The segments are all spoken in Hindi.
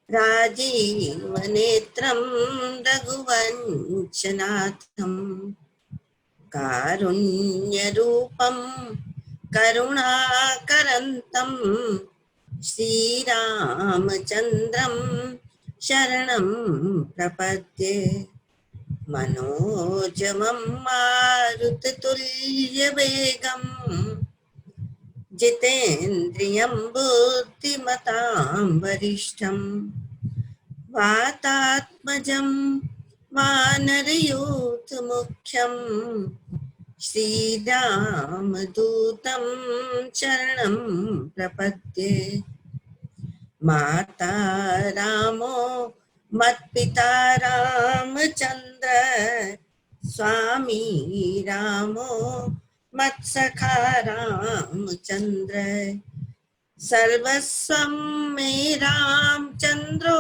राजीवनेत्रं रघुवंशनाथं कारुण्यरूपं करुणाकरन्तं श्रीरामचन्द्रं शरणं प्रपद्ये। मनोजवं मारुततुल्यवेगं जितेन्द्रियं बुद्धिमतां वरिष्ठं वातात्मजं वानरयूथमुख्यं श्रीरामदूतं शरणं प्रपद्ये। माता रामो मत्पिता रामचन्द्र स्वामी रामो मत्सखा रामचन्द्र सर्वस्वं मे रामचन्द्रो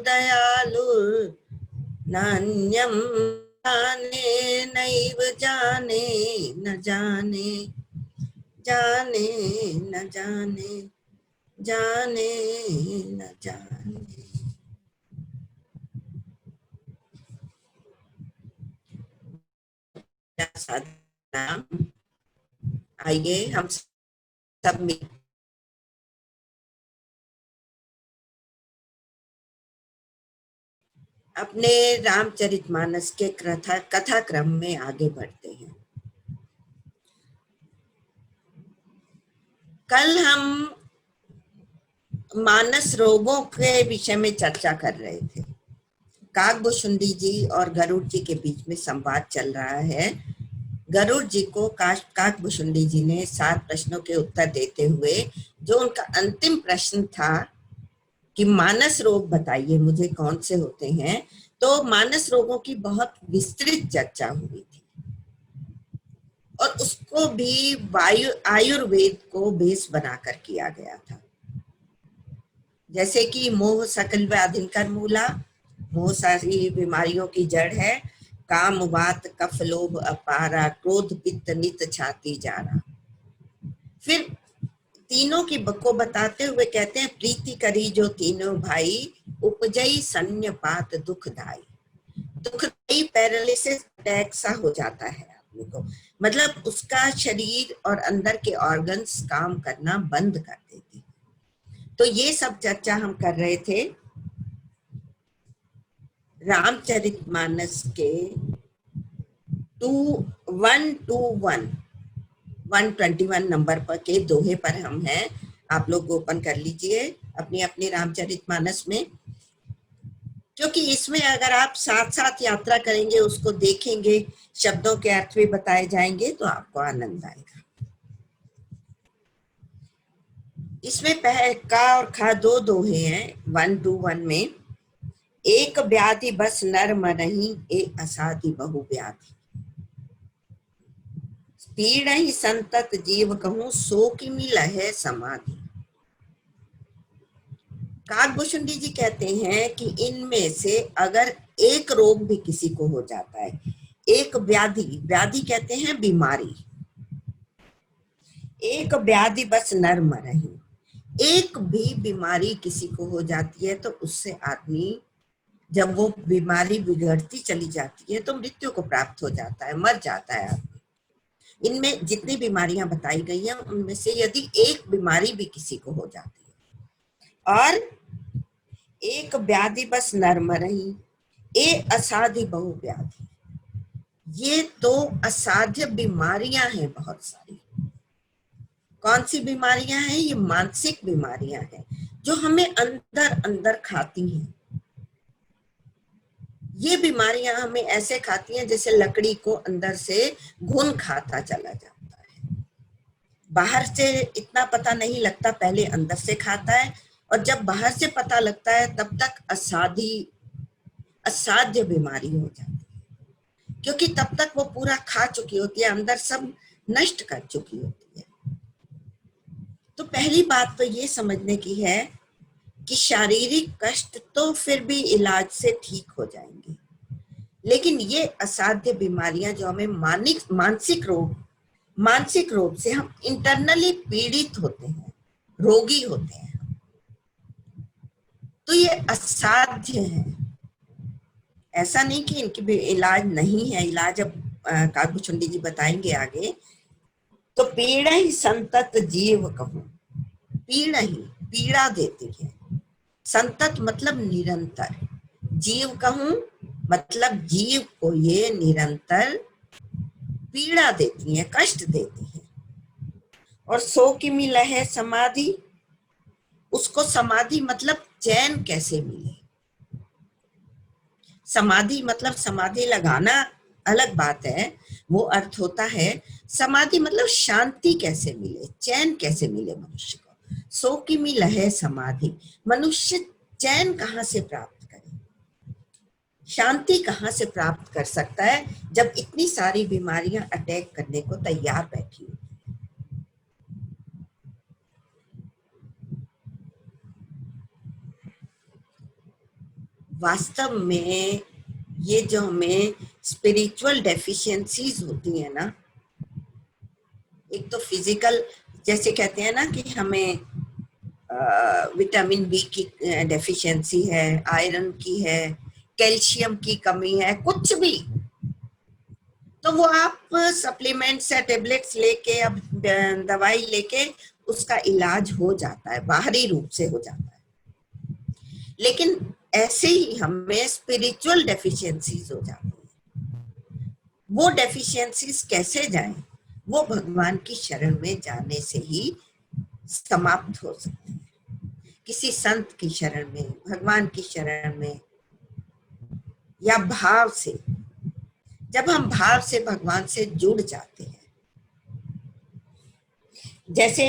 दयालु नान्यं जाने नैव जाने न जाने जाने न जाने जाने न जाने। आइए हम सब मिल अपने रामचरितमानस के कथा क्रम में आगे बढ़ते हैं। कल हम मानस रोगों के विषय में चर्चा कर रहे थे। काकभुशुंडी जी और गरुड़ जी के बीच में संवाद चल रहा है। गरुड़ जी को काकभुशुंडी जी ने 7 प्रश्नों के उत्तर देते हुए जो उनका अंतिम प्रश्न था कि मानस रोग बताइए मुझे कौन से होते हैं, तो मानस रोगों की बहुत विस्तृत चर्चा हुई थी और उसको भी आयुर्वेद को बेस बनाकर किया गया था। जैसे कि मोह सकल व्याधिकर मूला, मोह सारी बीमारियों की जड़ है। काम वात कफ लोभ अपारा, क्रोध पित्त नित छाती जारा। फिर तीनों की को बताते हुए कहते हैं प्रीति करी जो तीनों भाई, उपजई सन्यपात दुखदाई। दुखदाई पैरालिसिस अटैक सा हो जाता है आदमी को, मतलब उसका शरीर और अंदर के ऑर्गन्स काम करना बंद कर देते। तो ये सब चर्चा हम कर रहे थे रामचरितमानस के 121 नंबर पर के दोहे पर हम हैं। आप लोग ओपन कर लीजिए अपनी अपनी रामचरितमानस में, क्योंकि इसमें अगर आप साथ साथ यात्रा करेंगे, उसको देखेंगे, शब्दों के अर्थ भी बताए जाएंगे तो आपको आनंद आएगा। इसमें का और खा 2 दोहे हैं 121 में। एक व्याधि बस नर मरहि, एक असाधि बहु व्याधि। पीड़ ही संतत जीव कहूं, सो की मिल है समाधि। काकभुशुंडी जी कहते हैं कि इनमें से अगर एक रोग भी किसी को हो जाता है, एक व्याधि, व्याधि कहते हैं बीमारी, एक व्याधि बस नर मरहि, एक भी बीमारी किसी को हो जाती है तो उससे आदमी, जब वो बीमारी बिगड़ती चली जाती है तो मृत्यु को प्राप्त हो जाता है, मर जाता है आदमी। इनमें जितनी बीमारियां बताई गई हैं उनमें से यदि एक बीमारी भी किसी को हो जाती है, और एक व्याधि बस नर मरहि, एक असाध्य बहु व्याधि। ये तो असाध्य बीमारियां हैं बहुत सारी। कौन सी बीमारियां हैं? ये मानसिक बीमारियां हैं जो हमें अंदर अंदर खाती हैं। ये बीमारियां हमें ऐसे खाती हैं जैसे लकड़ी को अंदर से घुन खाता चला जाता है। बाहर से इतना पता नहीं लगता, पहले अंदर से खाता है, और जब बाहर से पता लगता है तब तक असाध्य बीमारी हो जाती है, क्योंकि तब तक वो पूरा खा चुकी होती है, अंदर सब नष्ट कर चुकी होती है। तो पहली बात तो ये समझने की है कि शारीरिक कष्ट तो फिर भी इलाज से ठीक हो जाएंगे, लेकिन ये असाध्य बीमारियां जो हमें मानसिक रोग से हम इंटरनली पीड़ित होते हैं, रोगी होते हैं। तो ये असाध्य है। ऐसा नहीं कि इनकी भी इलाज नहीं है, इलाज अब काकभूषुंडी जी बताएंगे आगे। तो पीड़ा ही संतत जीव कहूं, पीड़ा ही पीड़ा देती है, संतत मतलब निरंतर, जीव कहूं मतलब जीव को ये निरंतर पीड़ा देती है, कष्ट देती है। और सो की मिला है समाधि, उसको समाधि मतलब चैन कैसे मिले। समाधि मतलब समाधि लगाना अलग बात है, वो अर्थ होता है समाधि मतलब शांति कैसे मिले, चैन कैसे मिले मनुष्य को। सो की मिल है समाधि, मनुष्य चैन कहाँ से प्राप्त करे, शांति कहाँ से प्राप्त कर सकता है जब इतनी सारी बीमारियां अटैक करने को तैयार बैठी हुई। वास्तव में ये जो हमें स्पिरिचुअल डेफिशिएंसीज होती है ना, एक तो फिजिकल, जैसे कहते हैं ना कि हमें विटामिन बी की डेफिशिएंसी है, आयरन की है, कैल्शियम की कमी है, कुछ भी, तो वो आप सप्लीमेंट्स या टेबलेट्स लेके, अब दवाई लेके उसका इलाज हो जाता है, बाहरी रूप से हो जाता है। लेकिन ऐसे ही हमें स्पिरिचुअल डेफिशिएंसीज हो जाती है। वो डेफिशिएंसीज कैसे जाएं? वो भगवान की शरण में जाने से ही समाप्त हो सकते हैं। किसी संत की शरण में, भगवान की शरण में, या भाव से, जब हम भाव से भगवान से जुड़ जाते हैं। जैसे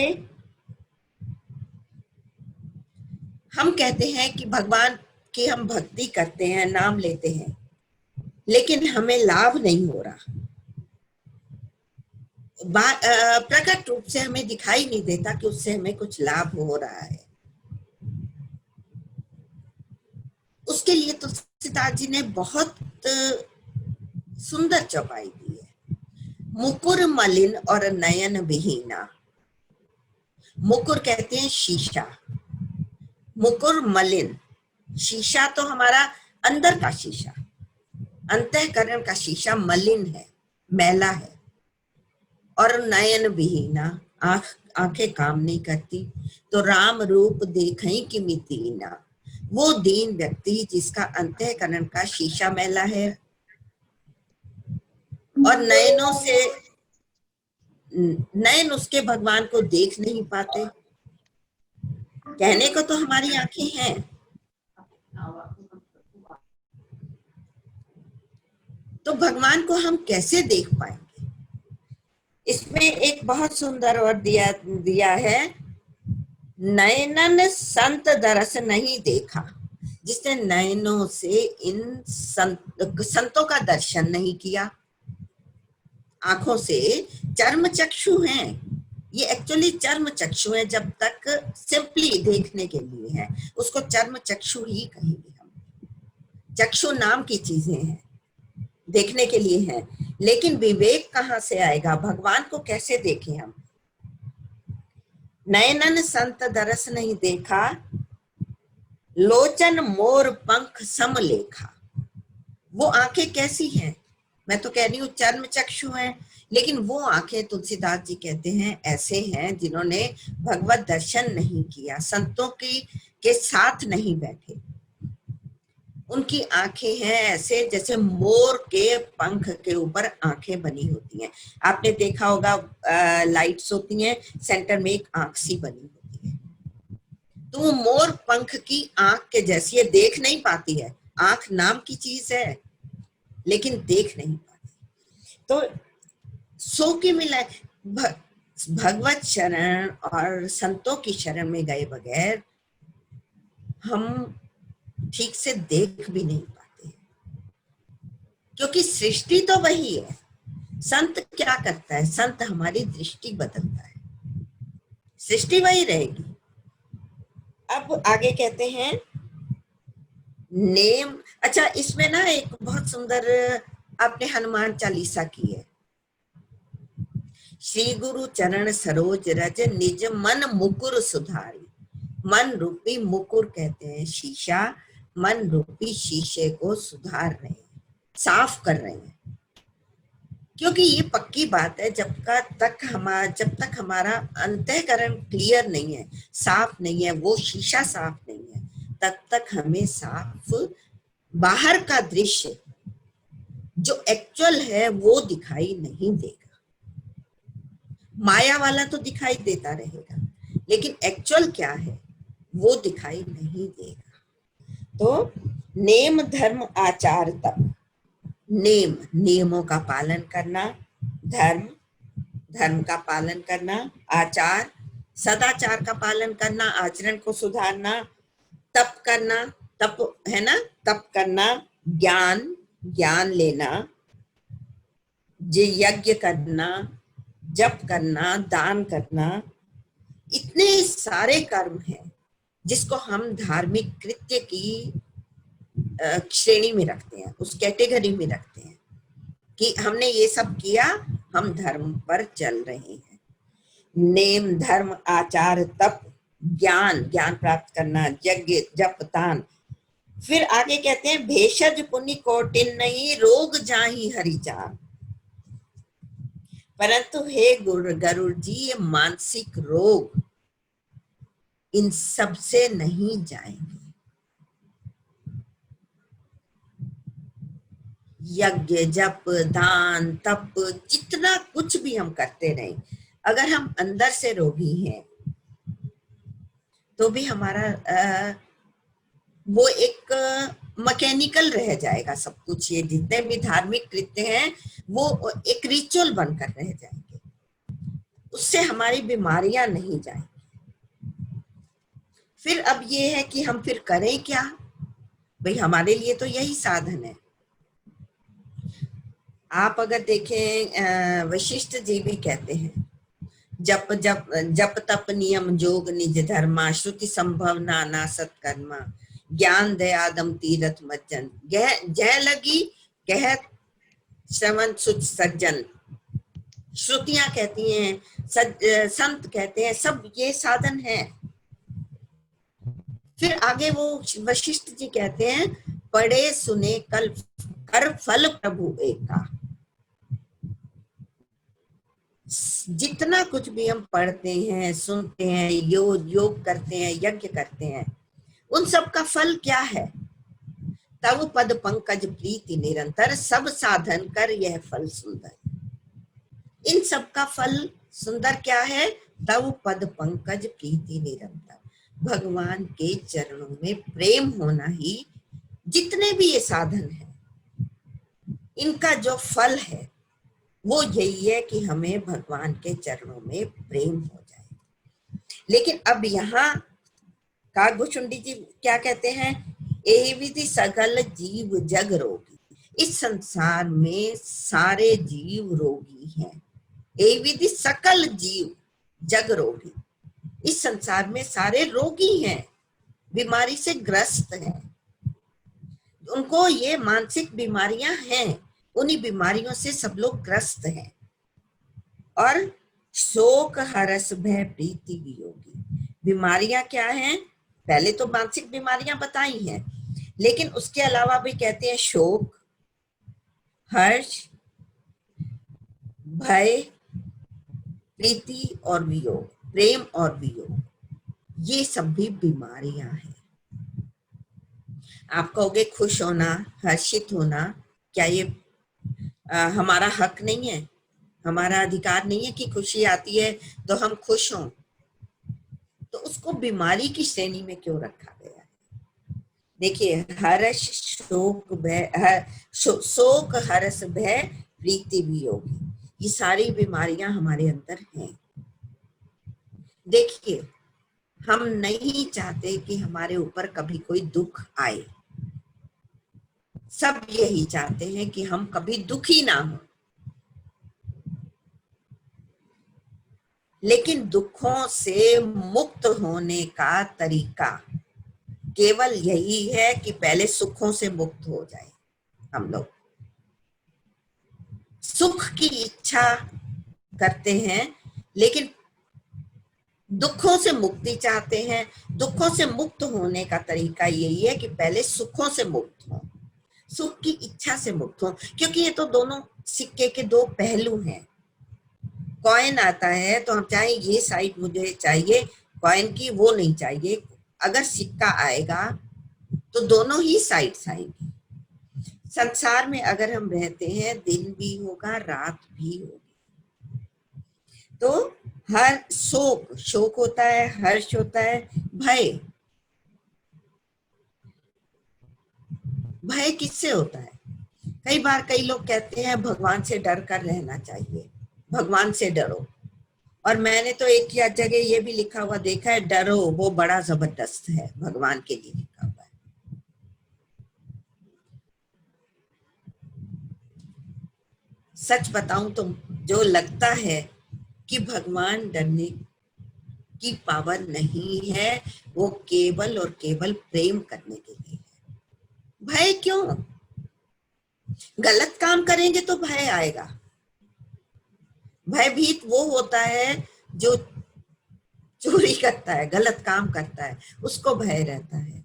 हम कहते हैं कि भगवान की हम भक्ति करते हैं, नाम लेते हैं, लेकिन हमें लाभ नहीं हो रहा, प्रकट रूप से हमें दिखाई नहीं देता कि उससे हमें कुछ लाभ हो रहा है। उसके लिए तुलसीदास जी ने बहुत सुंदर चौपाई दी है। मुकुर मलिन और नयन विहीना, मुकुर कहते हैं शीशा, मुकुर मलिन, शीशा तो हमारा अंदर का शीशा, अंतःकरण का शीशा मलिन है, मैला है। और नयन विहीना, आंखें काम नहीं करती, तो राम रूप देखें कि मितीना, वो दीन व्यक्ति जिसका अंतःकरण का शीशा मैला है और नयनों से, नयन उसके भगवान को देख नहीं पाते। कहने को तो हमारी आंखें हैं, तो भगवान को हम कैसे देख पाएंगे? इसमें एक बहुत सुंदर और दिया है, नयनन संत दरस नहीं देखा, जिसने नयनों से इन संतों का दर्शन नहीं किया। आंखों से चर्म चक्षु हैं, ये एक्चुअली चर्म चक्षु है, जब तक सिंपली देखने के लिए है उसको चर्म चक्षु ही कहेंगे हम। चक्षु नाम की चीजें हैं, देखने के लिए है, लेकिन विवेक कहाँ से आएगा? भगवान को कैसे देखें हम? नयनन संत दरस नहीं देखा, लोचन मोर पंख सम लेखा। वो आंखें कैसी हैं? मैं तो कह रही हूँ चर्म चक्षु हैं, लेकिन वो आंखें तुलसीदास जी कहते हैं ऐसे हैं जिन्होंने भगवत दर्शन नहीं किया, संतों की के साथ नहीं बैठे। उनकी आंखें हैं ऐसे जैसे मोर के पंख के ऊपर आंखें बनी होती हैं। आपने देखा होगा लाइट्स होती हैं, सेंटर में एक आंख सी बनी होती है, तो वो मोर पंख की आंख के जैसी है, देख नहीं पाती है, आंख नाम की चीज है लेकिन देख नहीं पाती। तो सो की मिला भगवत शरण और संतों की शरण में गए बगैर हम ठीक से देख भी नहीं पाते, क्योंकि सृष्टि तो वही है। संत क्या करता है? संत हमारी दृष्टि बदलता है, सृष्टि वही रहेगी। अब आगे कहते हैं नेम, अच्छा इसमें ना एक बहुत सुंदर आपने हनुमान चालीसा की है, श्री गुरु चरण सरोज रज निज मन मुकुर सुधारी। मन रूपी मुकुर कहते हैं शीशा, मन रूपी शीशे को सुधार रहे हैं, साफ कर रहे हैं। क्योंकि ये पक्की बात है, जब तक हमारा अंतःकरण क्लियर नहीं है, साफ नहीं है, वो शीशा साफ नहीं है, तब तक हमें साफ बाहर का दृश्य जो एक्चुअल है वो दिखाई नहीं देगा। माया वाला तो दिखाई देता रहेगा, लेकिन एक्चुअल क्या है वो दिखाई नहीं देगा। तो नेम धर्म आचार तप, नेम नियमों का पालन करना, धर्म धर्म का पालन करना, आचार सदाचार का पालन करना, आचरण को सुधारना, तप करना, तप है ना, तप करना, ज्ञान ज्ञान लेना, यज्ञ करना, जप करना, दान करना, इतने सारे कर्म हैं जिसको हम धार्मिक कृत्य की श्रेणी में रखते हैं, उस कैटेगरी में रखते हैं कि हमने ये सब किया, हम धर्म पर चल रहे हैं। नेम धर्म आचार तप ज्ञान, ज्ञान प्राप्त करना, यज्ञ जप दान। फिर आगे कहते हैं भेषज पुण्य कोटिन नहीं, रोग जाहि हरि जान। परंतु हे गरुड़ जी, ये मानसिक रोग इन सब से नहीं जाएंगे। यज्ञ जप दान तप जितना कुछ भी हम करते रहे, अगर हम अंदर से रोगी हैं तो भी हमारा वो एक मैकेनिकल रह जाएगा सब कुछ। ये जितने भी धार्मिक कृत्य हैं वो एक रिचुअल बनकर रह जाएंगे, उससे हमारी बीमारियां नहीं जाएंगी। फिर अब ये है कि हम फिर करें क्या भाई, हमारे लिए तो यही साधन है। आप अगर देखें वशिष्ठ जी भी कहते हैं जप जप जप तप नियम जोग निज धर्मा, श्रुति संभव नाना सत्कर्मा, ज्ञान दयादम तीरथ मज्जन, जय लगी कह श्रवण सुच सज्जन। श्रुतियां कहती हैं, संत कहते हैं, सब ये साधन है। फिर आगे वो वशिष्ठ जी कहते हैं पढ़े सुने कल कर फल प्रभु एका। जितना कुछ भी हम पढ़ते हैं, सुनते हैं, योग करते हैं, यज्ञ करते हैं, उन सब का फल क्या है? तब पद पंकज प्रीति निरंतर, सब साधन कर यह फल सुंदर। इन सब का फल सुंदर क्या है? तब पद पंकज प्रीति निरंतर, भगवान के चरणों में प्रेम होना ही। जितने भी ये साधन है इनका जो फल है वो यही है कि हमें भगवान के चरणों में प्रेम हो जाए। लेकिन अब यहाँ काकभुशुंडी जी क्या कहते हैं? एहि विधि सकल जीव जग रोगी, इस संसार में सारे जीव रोगी हैं। एहि विधि सकल जीव जग रोगी, इस संसार में सारे रोगी हैं, बीमारी से ग्रस्त हैं, उनको ये मानसिक बीमारियां हैं, उन्हीं बीमारियों से सब लोग ग्रस्त हैं। और शोक हरस भय प्रीति वियोगी, बीमारियां क्या हैं? पहले तो मानसिक बीमारियां बताई हैं, लेकिन उसके अलावा भी कहते हैं शोक, हर्ष, भय, प्रीति और वियोग, प्रेम और वियोग, ये सब भी बीमारियां हैं। आप कहोगे खुश होना, हर्षित होना, क्या ये हमारा हक नहीं है, हमारा अधिकार नहीं है कि खुशी आती है तो हम खुश हों? तो उसको बीमारी की श्रेणी में क्यों रखा गया है? देखिए, हर्ष शोक भय, शोक हर्ष भय प्रीति वियोग, ये सारी बीमारियां हमारे अंदर हैं। देखिए, हम नहीं चाहते कि हमारे ऊपर कभी कोई दुख आए, सब यही चाहते हैं कि हम कभी दुखी ना हो। लेकिन दुखों से मुक्त होने का तरीका केवल यही है कि पहले सुखों से मुक्त हो जाए। हम लोग सुख की इच्छा करते हैं, लेकिन दुखों से मुक्ति चाहते हैं। दुखों से मुक्त होने का तरीका यही है कि पहले सुखों से मुक्त हो, सुख की इच्छा से मुक्त हो, क्योंकि ये तो दोनों सिक्के के दो पहलू हैं। कॉइन आता है तो हम चाहे ये साइड मुझे चाहिए कॉइन की, वो नहीं चाहिए। अगर सिक्का आएगा तो दोनों ही साइड्स आएंगी। संसार में अगर हम रहते हैं, दिन भी होगा रात भी होगी। तो हर शोक, शोक होता है, हर्ष होता है, भय, भय किससे होता है? कई बार कई लोग कहते हैं भगवान से डर कर रहना चाहिए, भगवान से डरो। और मैंने तो एक या जगह ये भी लिखा हुआ देखा है, डरो वो बड़ा जबरदस्त है, भगवान के लिए लिखा हुआ है। सच बताऊं तो जो लगता है कि भगवान डरने की पावर नहीं है, वो केवल और केवल प्रेम करने के लिए है। भय क्यों? गलत काम करेंगे तो भय आएगा। भयभीत वो होता है जो चोरी करता है, गलत काम करता है, उसको भय रहता है।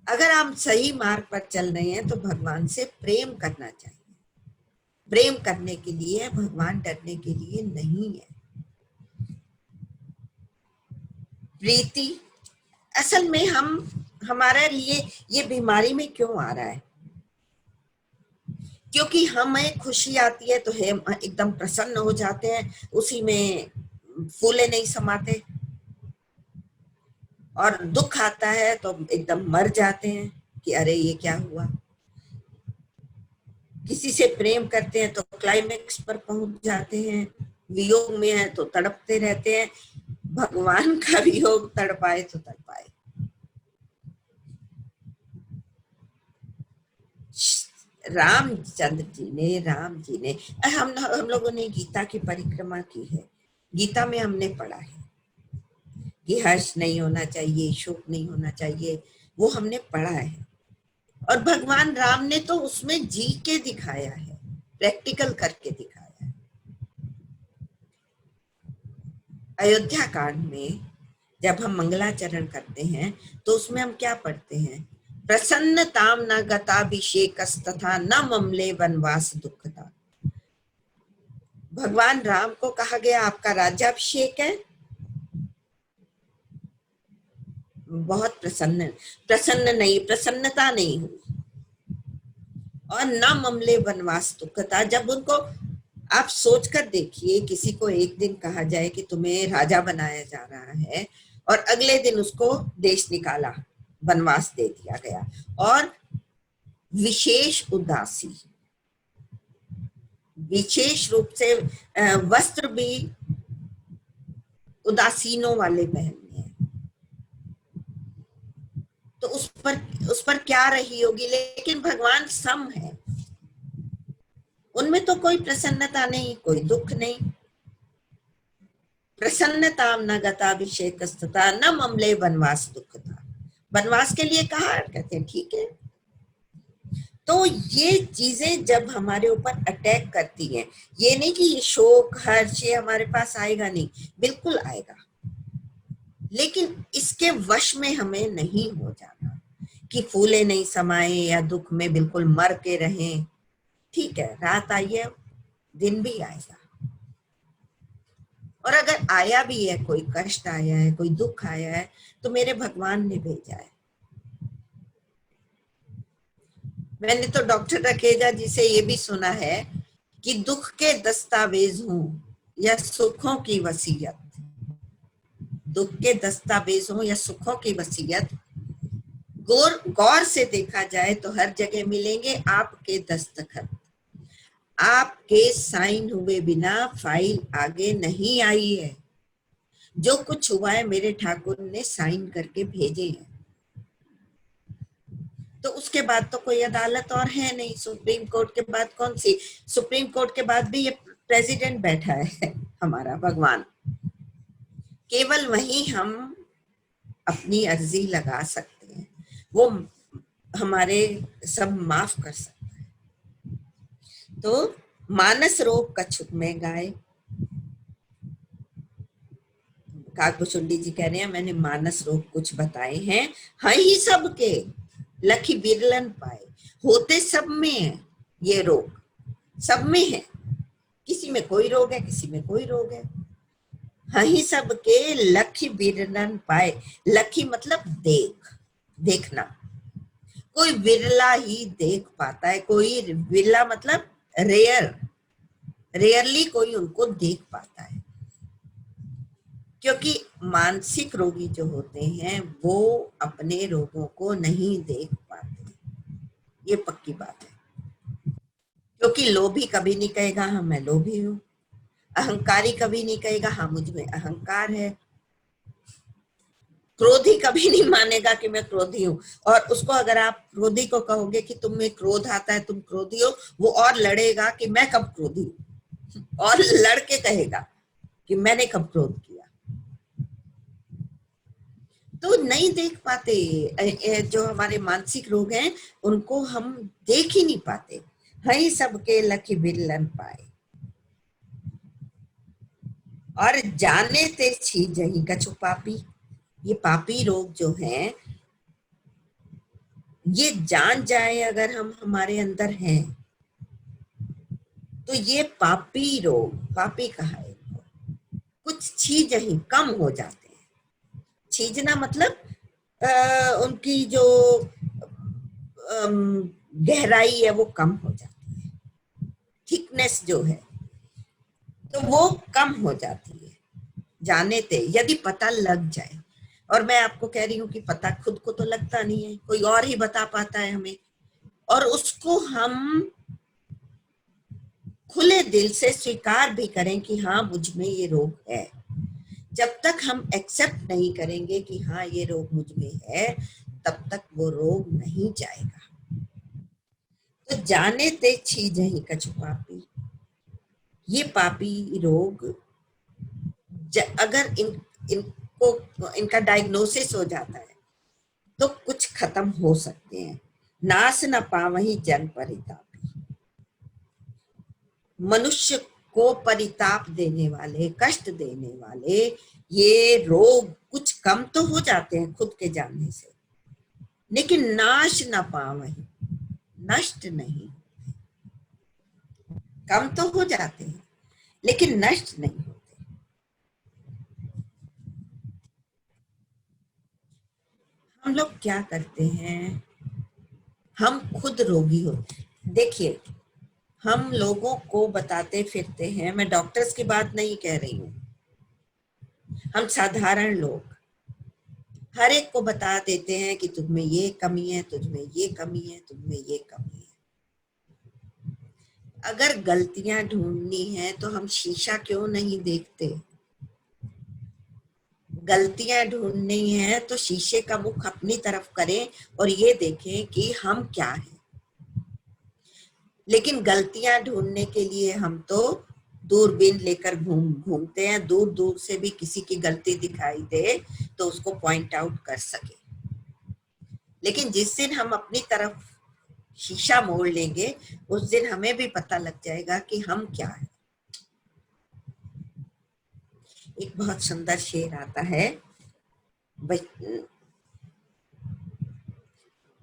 अगर आप सही मार्ग पर चल रहे हैं तो भगवान से प्रेम करना चाहिए। प्रेम करने के लिए, भगवान डरने के लिए नहीं है। प्रीति, असल में हम, हमारे लिए ये बीमारी में क्यों आ रहा है? क्योंकि हमें खुशी आती है तो हम एकदम प्रसन्न हो जाते हैं, उसी में फूले नहीं समाते। और दुख आता है तो एकदम मर जाते हैं कि अरे ये क्या हुआ। किसी से प्रेम करते हैं तो क्लाइमेक्स पर पहुंच जाते हैं, वियोग में है तो तड़पते रहते हैं। भगवान का वियोग तड़पाए तो तड़पाए। राम जी ने हम लोगों ने गीता की परिक्रमा की है। गीता में हमने पढ़ा है कि हर्ष नहीं होना चाहिए, शोक नहीं होना चाहिए, वो हमने पढ़ा है। और भगवान राम ने तो उसमें जी के दिखाया है, प्रैक्टिकल करके दिखाया है। अयोध्या कांड में जब हम मंगलाचरण करते हैं तो उसमें हम क्या पढ़ते हैं? प्रसन्नताम न गताभिषेकस्तथा न ममले वनवास दुखता। भगवान राम को कहा गया आपका राज्याभिषेक है, बहुत प्रसन्न, प्रसन्न नहीं, प्रसन्नता नहीं हुई। और न ममले वनवास दुखता, जब उनको, आप सोचकर देखिए, किसी को एक दिन कहा जाए कि तुम्हें राजा बनाया जा रहा है और अगले दिन उसको देश निकाला, वनवास दे दिया गया, और विशेष उदासी, विशेष रूप से वस्त्र भी उदासीनों वाले पहनने हैं। तो उस पर क्या रही होगी? लेकिन भगवान सम है, उनमें तो कोई प्रसन्नता नहीं, कोई दुख नहीं। प्रसन्नता न गताभिषेकस्तथा न ममले वनवास दुखता। वनवास के लिए कहा, कहते हैं ठीक है। तो ये चीजें जब हमारे ऊपर अटैक करती हैं, ये नहीं कि ये शोक हर्ष ये हमारे पास आएगा नहीं, बिल्कुल आएगा, लेकिन इसके वश में हमें नहीं हो जाना कि फूले नहीं समाए या दुख में बिल्कुल मर के रहें। ठीक है, रात आई है, दिन भी आएगा। और अगर आया भी है, कोई कष्ट आया है, कोई दुख आया है, तो मेरे भगवान ने भेजा है। मैंने तो डॉक्टर रखेजा जी से ये भी सुना है कि दुख के दस्तावेज हूं या सुखों की वसीयत, दुख के दस्तावेज हो या सुखों की वसीयत, गौर से देखा जाए तो हर जगह मिलेंगे आपके दस्तखत। आपके साइन हुए बिना फाइल आगे नहीं आई है। जो कुछ हुआ है मेरे ठाकुर ने साइन करके भेजे हैं। तो उसके बाद तो कोई अदालत और है नहीं। सुप्रीम कोर्ट के बाद कौन सी? सुप्रीम कोर्ट के बाद भी ये प्रेसिडेंट बैठा है हमारा भगवान। केवल वहीं हम अपनी अर्जी लगा सकते हैं, वो हमारे सब माफ कर सकता है। तो मानस रोग कछुक में गाय, काकभुसुंडी जी कह रहे हैं मैंने मानस रोग कुछ बताए हैं, हाँ ही सबके लखी बिरलन पाए। होते सब में है ये रोग, सब में है, किसी में कोई रोग है किसी में कोई रोग है। हाँ ही सबके लखी बिरलन पाए। लखी मतलब देखना, कोई विरला ही देख पाता है, कोई विरला मतलब रेयरली कोई उनको देख पाता है। क्योंकि मानसिक रोगी जो होते हैं वो अपने रोगों को नहीं देख पाते, ये पक्की बात है। क्योंकि लोभी कभी नहीं कहेगा हाँ मैं लोभी हूँ, अहंकारी कभी नहीं कहेगा हाँ मुझ में अहंकार है, क्रोधी कभी नहीं मानेगा कि मैं क्रोधी हूँ। और उसको अगर आप क्रोधी को कहोगे कि तुम में क्रोध आता है तुम क्रोधी हो, वो और लड़ेगा कि मैं कब क्रोधी हूँ, और लड़के कहेगा कि मैंने कब क्रोध किया। तो नहीं देख पाते, जो हमारे मानसिक रोग हैं उनको हम देख ही नहीं पाते। हई सबके लखी बिरलन पाए और जाने ते छी जही कछु पापी। ये पापी रोग जो हैं ये जान जाए अगर हम हमारे अंदर हैं तो ये पापी रोग, पापी कहा है, कुछ चीज ही कम हो जाते हैं। छीजना मतलब उनकी जो गहराई है वो कम हो जाती है, थिकनेस जो है तो वो कम हो जाती है। जाने ते यदि पता लग जाए, और मैं आपको कह रही हूँ कि पता खुद को तो लगता नहीं है, कोई और ही बता पाता है हमें, और उसको हम खुले दिल से स्वीकार भी करें कि हाँ मुझ में ये रोग है। जब तक हम एक्सेप्ट नहीं करेंगे कि हाँ ये रोग मुझ में है तब तक वो रोग नहीं जाएगा। तो जाने ते छी जही कछु पापी, ये पापी रोग अगर इनका डायग्नोसिस हो जाता है तो कुछ खत्म हो सकते हैं। नाश न पावही जन परितापी, मनुष्य को परिताप देने वाले, कष्ट देने वाले ये रोग कुछ कम तो हो जाते हैं खुद के जानने से, लेकिन नाश न पावही, नष्ट नहीं, कम तो हो जाते हैं लेकिन नष्ट नहीं होते। हम लोग क्या करते हैं, हम खुद रोगी होते हैं। देखिए हम लोगों को बताते फिरते हैं, मैं डॉक्टर्स की बात नहीं कह रही हूँ, हम साधारण लोग हर एक को बता देते हैं कि तुझ में ये कमी है, तुझ में ये कमी है, तुझ में ये कमी है। अगर गलतियां ढूंढनी है तो हम शीशा क्यों नहीं देखते? गलतियां ढूंढनी है तो शीशे का मुख अपनी तरफ करें और ये देखें कि हम क्या हैं। लेकिन गलतियां ढूंढने के लिए हम तो दूरबीन लेकर घूमते हैं, दूर दूर से भी किसी की गलती दिखाई दे तो उसको पॉइंट आउट कर सके। लेकिन जिस दिन हम अपनी तरफ शीशा मोड़ लेंगे उस दिन हमें भी पता लग जाएगा कि हम क्या है। एक बहुत सुंदर शेर आता है,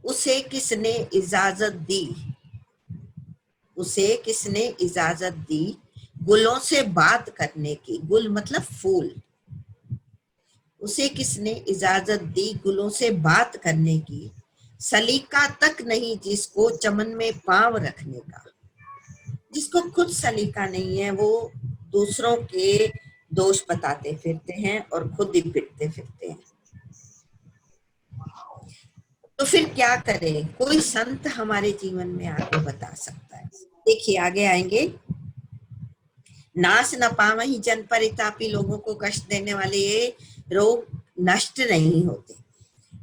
उसे किसने इजाजत दी, उसे किसने इजाजत दी गुलों से बात करने की, गुल मतलब फूल, उसे किसने इजाजत दी गुलों से बात करने की, सलीका तक नहीं जिसको चमन में पांव रखने का। जिसको खुद सलीका नहीं है वो दूसरों के दोष बताते फिरते हैं और खुद ही पिटते फिरते हैं। तो फिर क्या करें? कोई संत हमारे जीवन में आके बता सकता है। देखिए आगे आएंगे, नाश न पावही जन परितापी, लोगों को कष्ट देने वाले ये रोग नष्ट नहीं होते।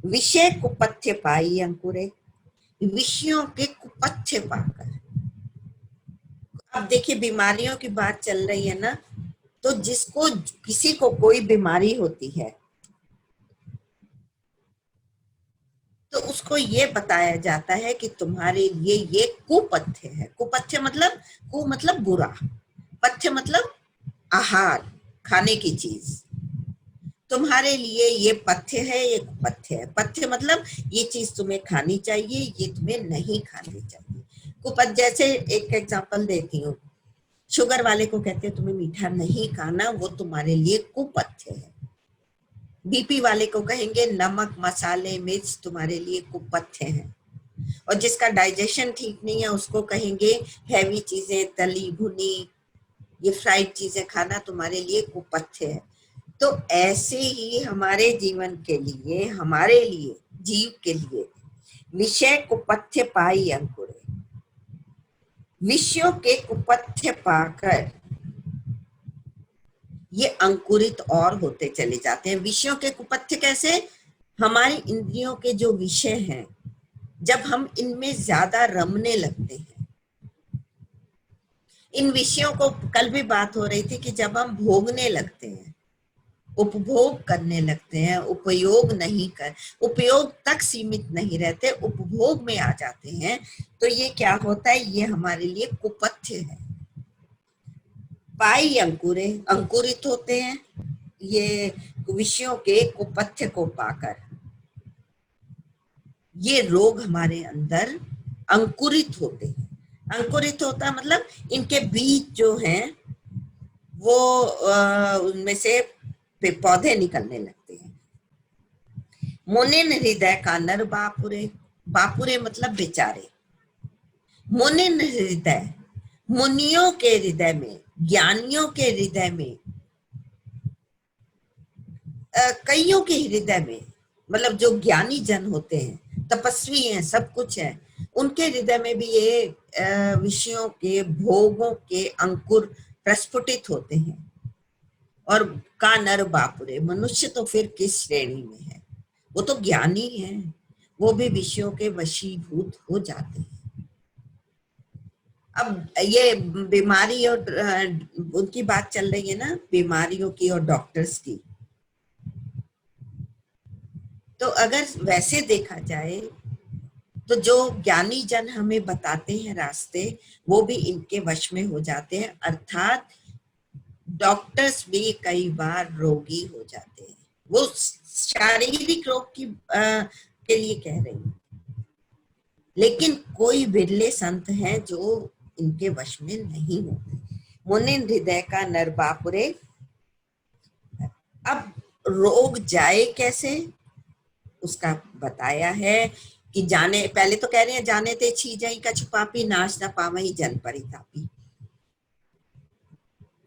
विषय कुपथ्य पाई अंकुरे, विषयों के कुपथ्य पाकर। अब देखिए बीमारियों की बात चल रही है ना, तो जिसको किसी को कोई बीमारी होती है तो उसको ये बताया जाता है कि तुम्हारे लिए ये कुपथ्य है। कुपथ्य मतलब कु मतलब बुरा, पथ्य मतलब आहार, खाने की चीज। तुम्हारे लिए ये पथ्य है, ये कुपथ्य है। पथ्य मतलब ये चीज तुम्हें खानी चाहिए, ये तुम्हें नहीं खानी चाहिए। कुपथ, जैसे एक एग्जांपल देती हूँ, शुगर वाले को कहते हैं तुम्हें मीठा नहीं खाना, वो तुम्हारे लिए कुपथ्य है। बीपी वाले को कहेंगे नमक मसाले मिर्च तुम्हारे लिए कुपथ्य है। और जिसका डाइजेशन ठीक नहीं है उसको कहेंगे हैवी चीजें, तली भुनी, ये फ्राइड चीजें खाना तुम्हारे लिए कुपथ्य है। तो ऐसे ही हमारे जीवन के लिए, हमारे लिए, जीव के लिए विषय कुपथ्य पाई अंकुरे, विषयों के कुपथ्य पाकर ये अंकुरित और होते चले जाते हैं। विषयों के कुपथ्य कैसे? हमारी इंद्रियों के जो विषय हैं, जब हम इनमें ज्यादा रमने लगते हैं, इन विषयों को, कल भी बात हो रही थी कि जब हम भोगने लगते हैं, उपभोग करने लगते हैं, उपयोग तक सीमित नहीं रहते, उपभोग में आ जाते हैं, तो ये क्या होता है? ये हमारे लिए कुपथ्य है। पाई अंकुरे, अंकुरित होते हैं ये विषयों के कुपथ्य को पाकर। ये रोग हमारे अंदर अंकुरित होते हैं। अंकुरित होता मतलब इनके बीज जो हैं वो उनमें से पौधे निकलने लगते हैं। मुनिन हृदय का नर बापुरे, बापुरे मतलब बेचारे। मुनिन हृदय, मुनियों के हृदय में, ज्ञानियों के हृदय में, कईयों के हृदय में, मतलब जो ज्ञानी जन होते हैं, तपस्वी हैं, सब कुछ है, उनके हृदय में भी ये विषयों के भोगों के अंकुर प्रस्फुटित होते हैं। और का नर बापुरे, मनुष्य तो फिर किस श्रेणी में है? वो तो ज्ञानी है, वो भी विषयों के वशीभूत हो जाते हैं। अब ये बीमारी और उनकी बात चल रही है ना, बीमारियों की और डॉक्टर्स की, तो अगर वैसे देखा जाए तो जो ज्ञानी जन हमें बताते हैं रास्ते, वो भी इनके वश में हो जाते हैं। अर्थात डॉक्टर्स भी कई बार रोगी हो जाते हैं। वो शारीरिक रोग की के लिए कह रही हूँ, लेकिन कोई बिरले संत हैं जो इनके वश में नहीं होते। मुनिन हृदय का नर बापुरे। अब रोग जाए कैसे, उसका बताया है कि जाने, पहले तो कह रहे हैं जाने ते छी जाई कछु पापी, नाश न पावई जन परितापी।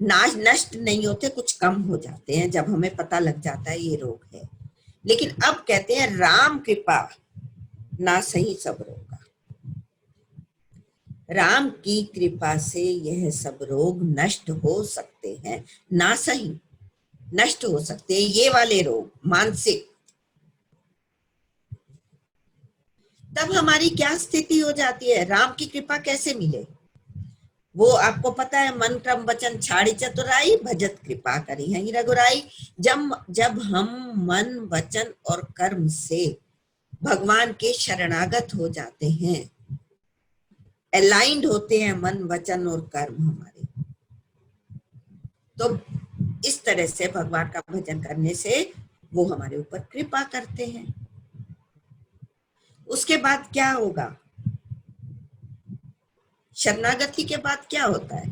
नाश नष्ट नहीं होते, कुछ कम हो जाते हैं जब हमें पता लग जाता है ये रोग है। लेकिन अब कहते हैं राम कृपा ना सही सब रोगा। राम की कृपा से यह सब रोग नष्ट हो सकते हैं, ना सही नष्ट हो सकते हैं ये वाले रोग मानसिक। तब हमारी क्या स्थिति हो जाती है? राम की कृपा कैसे मिले? वो आपको पता है, मन क्रम वचन छाड़ी चतुराई, भजत कृपा करी है रघुराई। जब जब हम मन वचन और कर्म से भगवान के शरणागत हो जाते हैं, अलाइंड होते हैं मन वचन और कर्म हमारे, तो इस तरह से भगवान का भजन करने से वो हमारे ऊपर कृपा करते हैं। उसके बाद क्या होगा? शरणागति के बाद क्या होता है?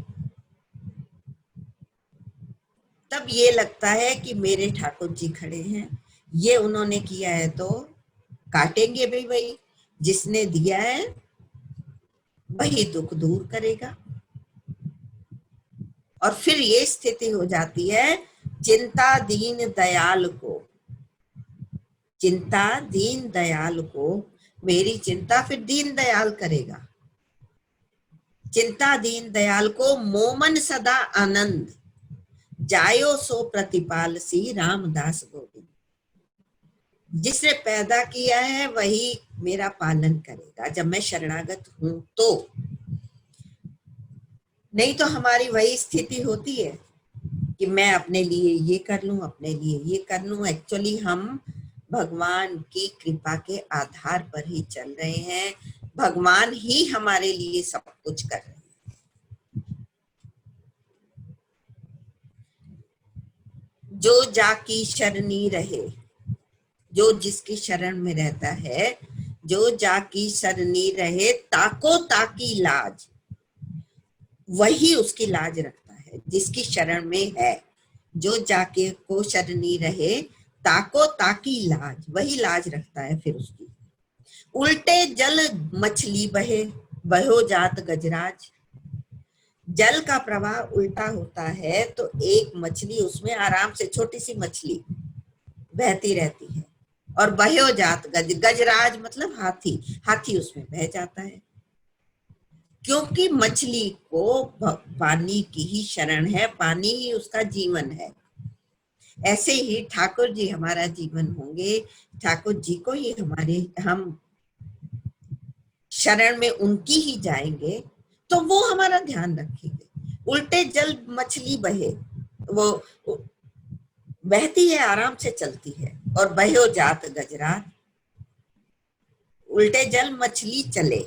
तब ये लगता है कि मेरे ठाकुर जी खड़े हैं, ये उन्होंने किया है तो काटेंगे भी वही, जिसने दिया है वही दुख दूर करेगा। और फिर ये स्थिति हो जाती है चिंता दीन दयाल को, चिंता दीन दयाल को, मेरी चिंता फिर दीन दयाल करेगा। चिंता दीन दयाल को मोमन सदा आनंद, जायो सो प्रतिपाल सी रामदास गोविंद। जिसने पैदा किया है वही मेरा पालन करेगा जब मैं शरणागत हूं तो। नहीं तो हमारी वही स्थिति होती है कि मैं अपने लिए ये कर लूं, अपने लिए ये कर लूं। एक्चुअली हम भगवान की कृपा के आधार पर ही चल रहे हैं, भगवान ही हमारे लिए सब कुछ कर रहे हैं। जो जाकी शरणी रहे, जो जिसकी शरण में रहता है, जो जाकी शरणी रहे, ताको ताकी लाज, वही उसकी लाज रखता है जिसकी शरण में है। जो जाके को शरणी रहे, ताको ताकी लाज, वही लाज रखता है फिर उसकी। उल्टे जल मछली बहे, बहो जात गजराज। जल का प्रवाह उल्टा होता है तो एक मछली उसमें आराम से, छोटी सी मछली बहती रहती है, और बहो जात गजराज मतलब हाथी, हाथी उसमें बह जाता है, क्योंकि मछली को पानी की ही शरण है, पानी ही उसका जीवन है। ऐसे ही ठाकुर जी हमारा जीवन होंगे, ठाकुर जी को ही हम शरण में उनकी ही जाएंगे तो वो हमारा ध्यान रखेंगे। उल्टे जल मछली बहे, वो बहती है, आराम से चलती है, और बहो जात गजराज, उल्टे जल मछली चले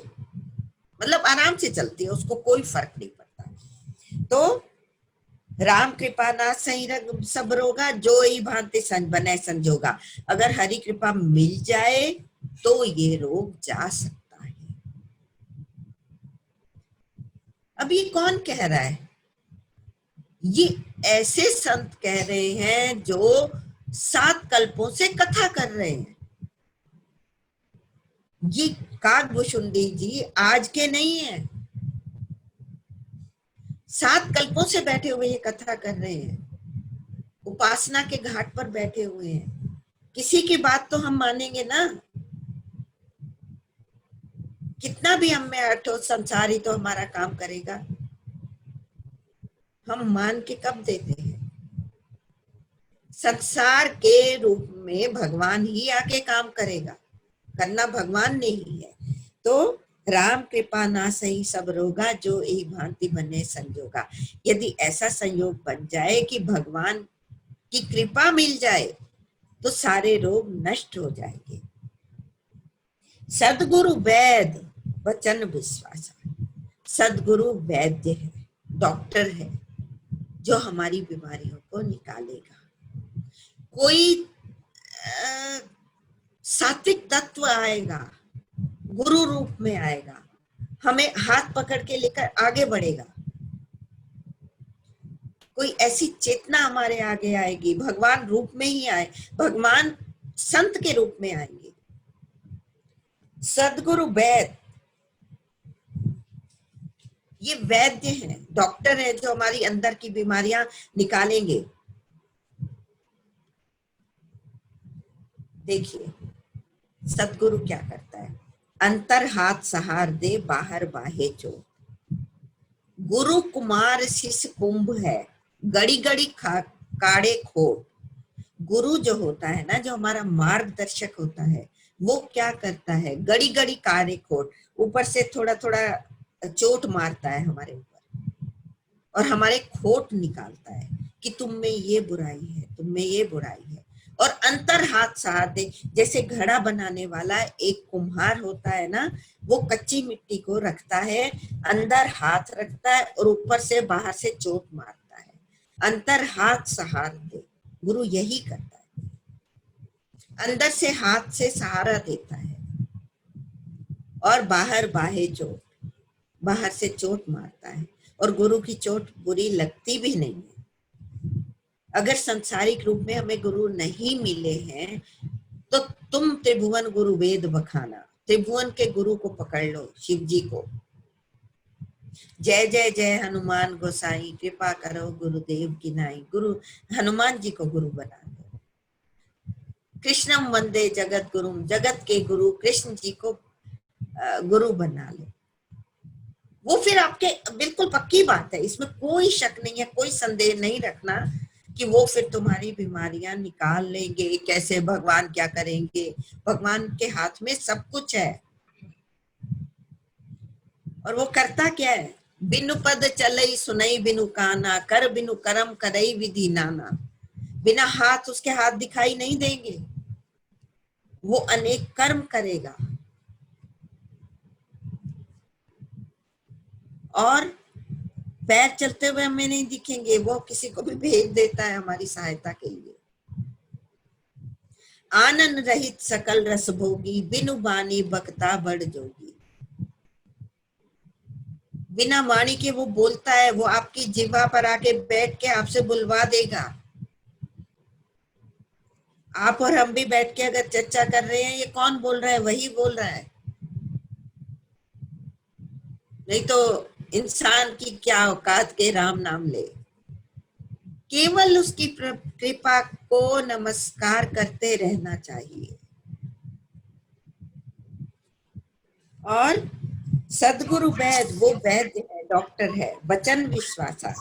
मतलब आराम से चलती है, उसको कोई फर्क नहीं पड़ता। तो राम कृपा ना सही रग सब रोगा, जो ही भांति संग बने संजोगा। अगर हरि कृपा मिल जाए तो ये रोग जा सकता है। अब ये कौन कह रहा है? ये ऐसे संत कह रहे हैं जो 7 कल्पों से कथा कर रहे हैं। ये काकभुशुंडी जी आज के नहीं है, 7 कल्पों से बैठे हुए ये कथा कर रहे हैं, उपासना के घाट पर बैठे हुए हैं। किसी की बात तो हम मानेंगे ना, कितना भी हम में अर्थ हो, संसार ही तो हमारा काम करेगा, हम मान के कब देते हैं? संसार के रूप में भगवान ही आके काम करेगा, करना भगवान ने ही है। तो राम कृपा ना सही सब रोगा, जो एक भांति बने संजोगा। यदि ऐसा संयोग बन जाए कि भगवान की कृपा मिल जाए तो सारे रोग नष्ट हो जाएंगे। सदगुरु वैद वचन विश्वास, सदगुरु वैद्य है, डॉक्टर है, जो हमारी बीमारियों को निकालेगा। कोई सात्विक तत्व आएगा, गुरु रूप में आएगा, हमें हाथ पकड़ के लेकर आगे बढ़ेगा। कोई ऐसी चेतना हमारे आगे आएगी, भगवान रूप में ही आए, भगवान संत के रूप में आएंगे। सदगुरु वैद्य, ये वैद्य हैं, डॉक्टर है, जो हमारी अंदर की बीमारियां निकालेंगे। देखिए सदगुरु क्या करता है, अंतर हाथ सहार दे, बाहर बाहे चो। गुरु कुमार शिष्य कुंभ है, गड़ी गड़ी काड़े खोट। गुरु जो होता है ना, जो हमारा मार्गदर्शक होता है, वो क्या करता है, गड़ी गड़ी काड़े खोट, ऊपर से थोड़ा थोड़ा चोट मारता है हमारे ऊपर और हमारे खोट निकालता है कि तुम में ये बुराई है, तुम में ये बुराई है। और अंतर हाथ सहार दे, जैसे घड़ा बनाने वाला एक कुम्हार होता है ना, वो कच्ची मिट्टी को रखता है, अंदर हाथ रखता है और ऊपर से बाहर से चोट मारता है। अंतर हाथ सहार दे, गुरु यही करता है, अंदर से हाथ से सहारा देता है और बाहर बाहे चोट, बाहर से चोट मारता है। और गुरु की चोट बुरी लगती भी नहीं है। अगर सांसारिक रूप में हमें गुरु नहीं मिले हैं तो तुम त्रिभुवन गुरु वेद बखाना, त्रिभुवन के गुरु को पकड़ लो, शिव जी को। जय जय जय हनुमान गोसाई, कृपा करो गुरुदेव की नाई। गुरु हनुमान जी को गुरु बना दो। कृष्णम वंदे जगत गुरु, जगत के गुरु कृष्ण जी को गुरु बना लो। वो फिर आपके, बिल्कुल पक्की बात है, इसमें कोई शक नहीं है, कोई संदेह नहीं रखना कि वो फिर तुम्हारी बीमारियां निकाल लेंगे। कैसे? भगवान क्या करेंगे? भगवान के हाथ में सब कुछ है। और वो करता क्या है? बिनु पद चलई सुनई बिनु काना, कर बिनु करम करई विधि नाना। बिना हाथ, उसके हाथ दिखाई नहीं देंगे, वो अनेक कर्म करेगा। और पैर चलते हुए हमें नहीं दिखेंगे, वो किसी को भी भेज देता है हमारी सहायता के लिए। आनंद रहित सकल रस भोगी, बिनु बानी बकता बड़ जोगी। बिना वाणी के वो बोलता है, वो आपकी जिह्वा पर आके बैठ के आपसे बुलवा देगा। आप और हम भी बैठ के अगर चर्चा कर रहे हैं, ये कौन बोल रहा है? वही बोल रहा है। नहीं तो इंसान की क्या औकात के राम नाम ले। केवल उसकी कृपा को नमस्कार करते रहना चाहिए। और सदगुरु वैद्य, वो वैद्य है, डॉक्टर है, वचन विश्वासा।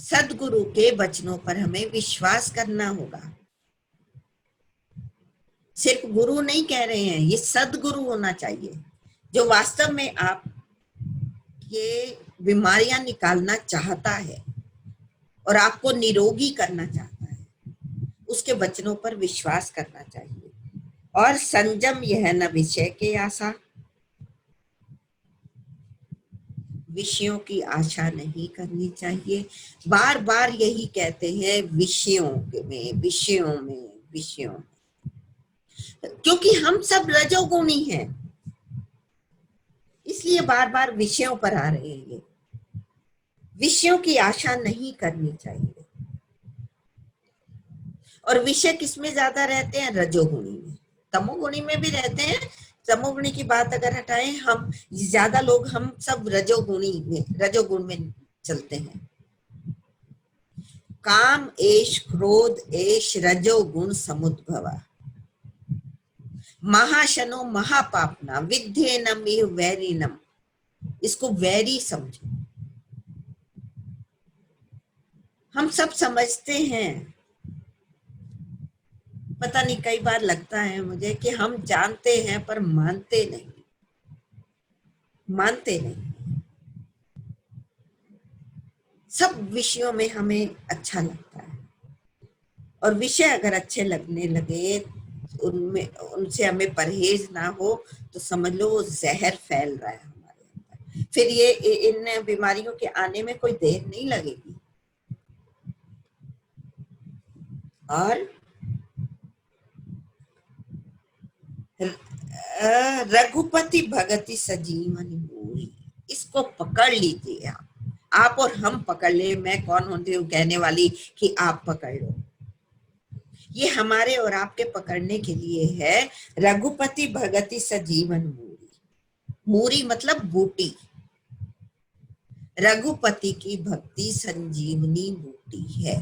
सदगुरु के वचनों पर हमें विश्वास करना होगा। सिर्फ गुरु नहीं कह रहे हैं, ये सदगुरु होना चाहिए, जो वास्तव में आप ये बीमारियां निकालना चाहता है और आपको निरोगी करना चाहता है। उसके वचनों पर विश्वास करना चाहिए। और संयम यह न विषय के आशा, विषयों की आशा नहीं करनी चाहिए। बार बार यही कहते हैं, विषयों में, विषयों में, विषयों में, क्योंकि हम सब रजोगुणी हैं, इसलिए बार बार विषयों पर आ रहे हैं। ये विषयों की आशा नहीं करनी चाहिए। और विषय किसमें ज्यादा रहते हैं? रजोगुणी में। तमोगुणी में भी रहते हैं। तमोगुणी की बात अगर हटाएं, हम ज्यादा लोग, हम सब रजोगुणी में, रजोगुण में चलते हैं। काम एष क्रोध एष रजोगुण समुद्भवा, महाशनो महापापना विद्धेनम इह वैरिणम। इसको वैरी समझो। हम सब समझते हैं, पता नहीं, कई बार लगता है मुझे कि हम जानते हैं पर मानते नहीं, मानते नहीं। सब विषयों में हमें अच्छा लगता है, और विषय अगर अच्छे लगने लगे, उनमें, उनसे हमें परहेज ना हो, तो समझ लो वो जहर फैल रहा है हमारे अंदर। फिर ये इन बीमारियों के आने में कोई देर नहीं लगेगी। और रघुपति भगति सजीवनी मूरी, इसको पकड़ लीजिए आप और हम पकड़ ले। मैं कौन होती हूँ कहने वाली कि आप पकड़ लो। ये हमारे और आपके पकड़ने के लिए है। रघुपति भगति सजीवन मूरी, मूरी मतलब बूटी। रघुपति की भक्ति संजीवनी बूटी है।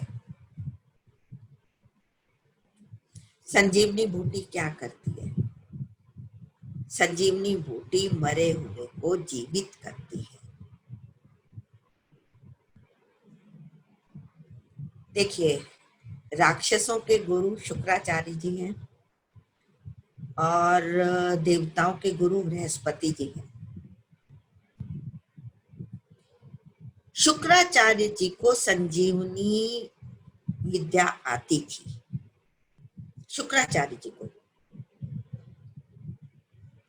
संजीवनी बूटी क्या करती है? संजीवनी बूटी मरे हुए को जीवित करती है। देखिए, राक्षसों के गुरु शुक्राचार्य जी हैं और देवताओं के गुरु बृहस्पति जी हैं। शुक्राचार्य जी को संजीवनी विद्या आती थी। शुक्राचार्य जी को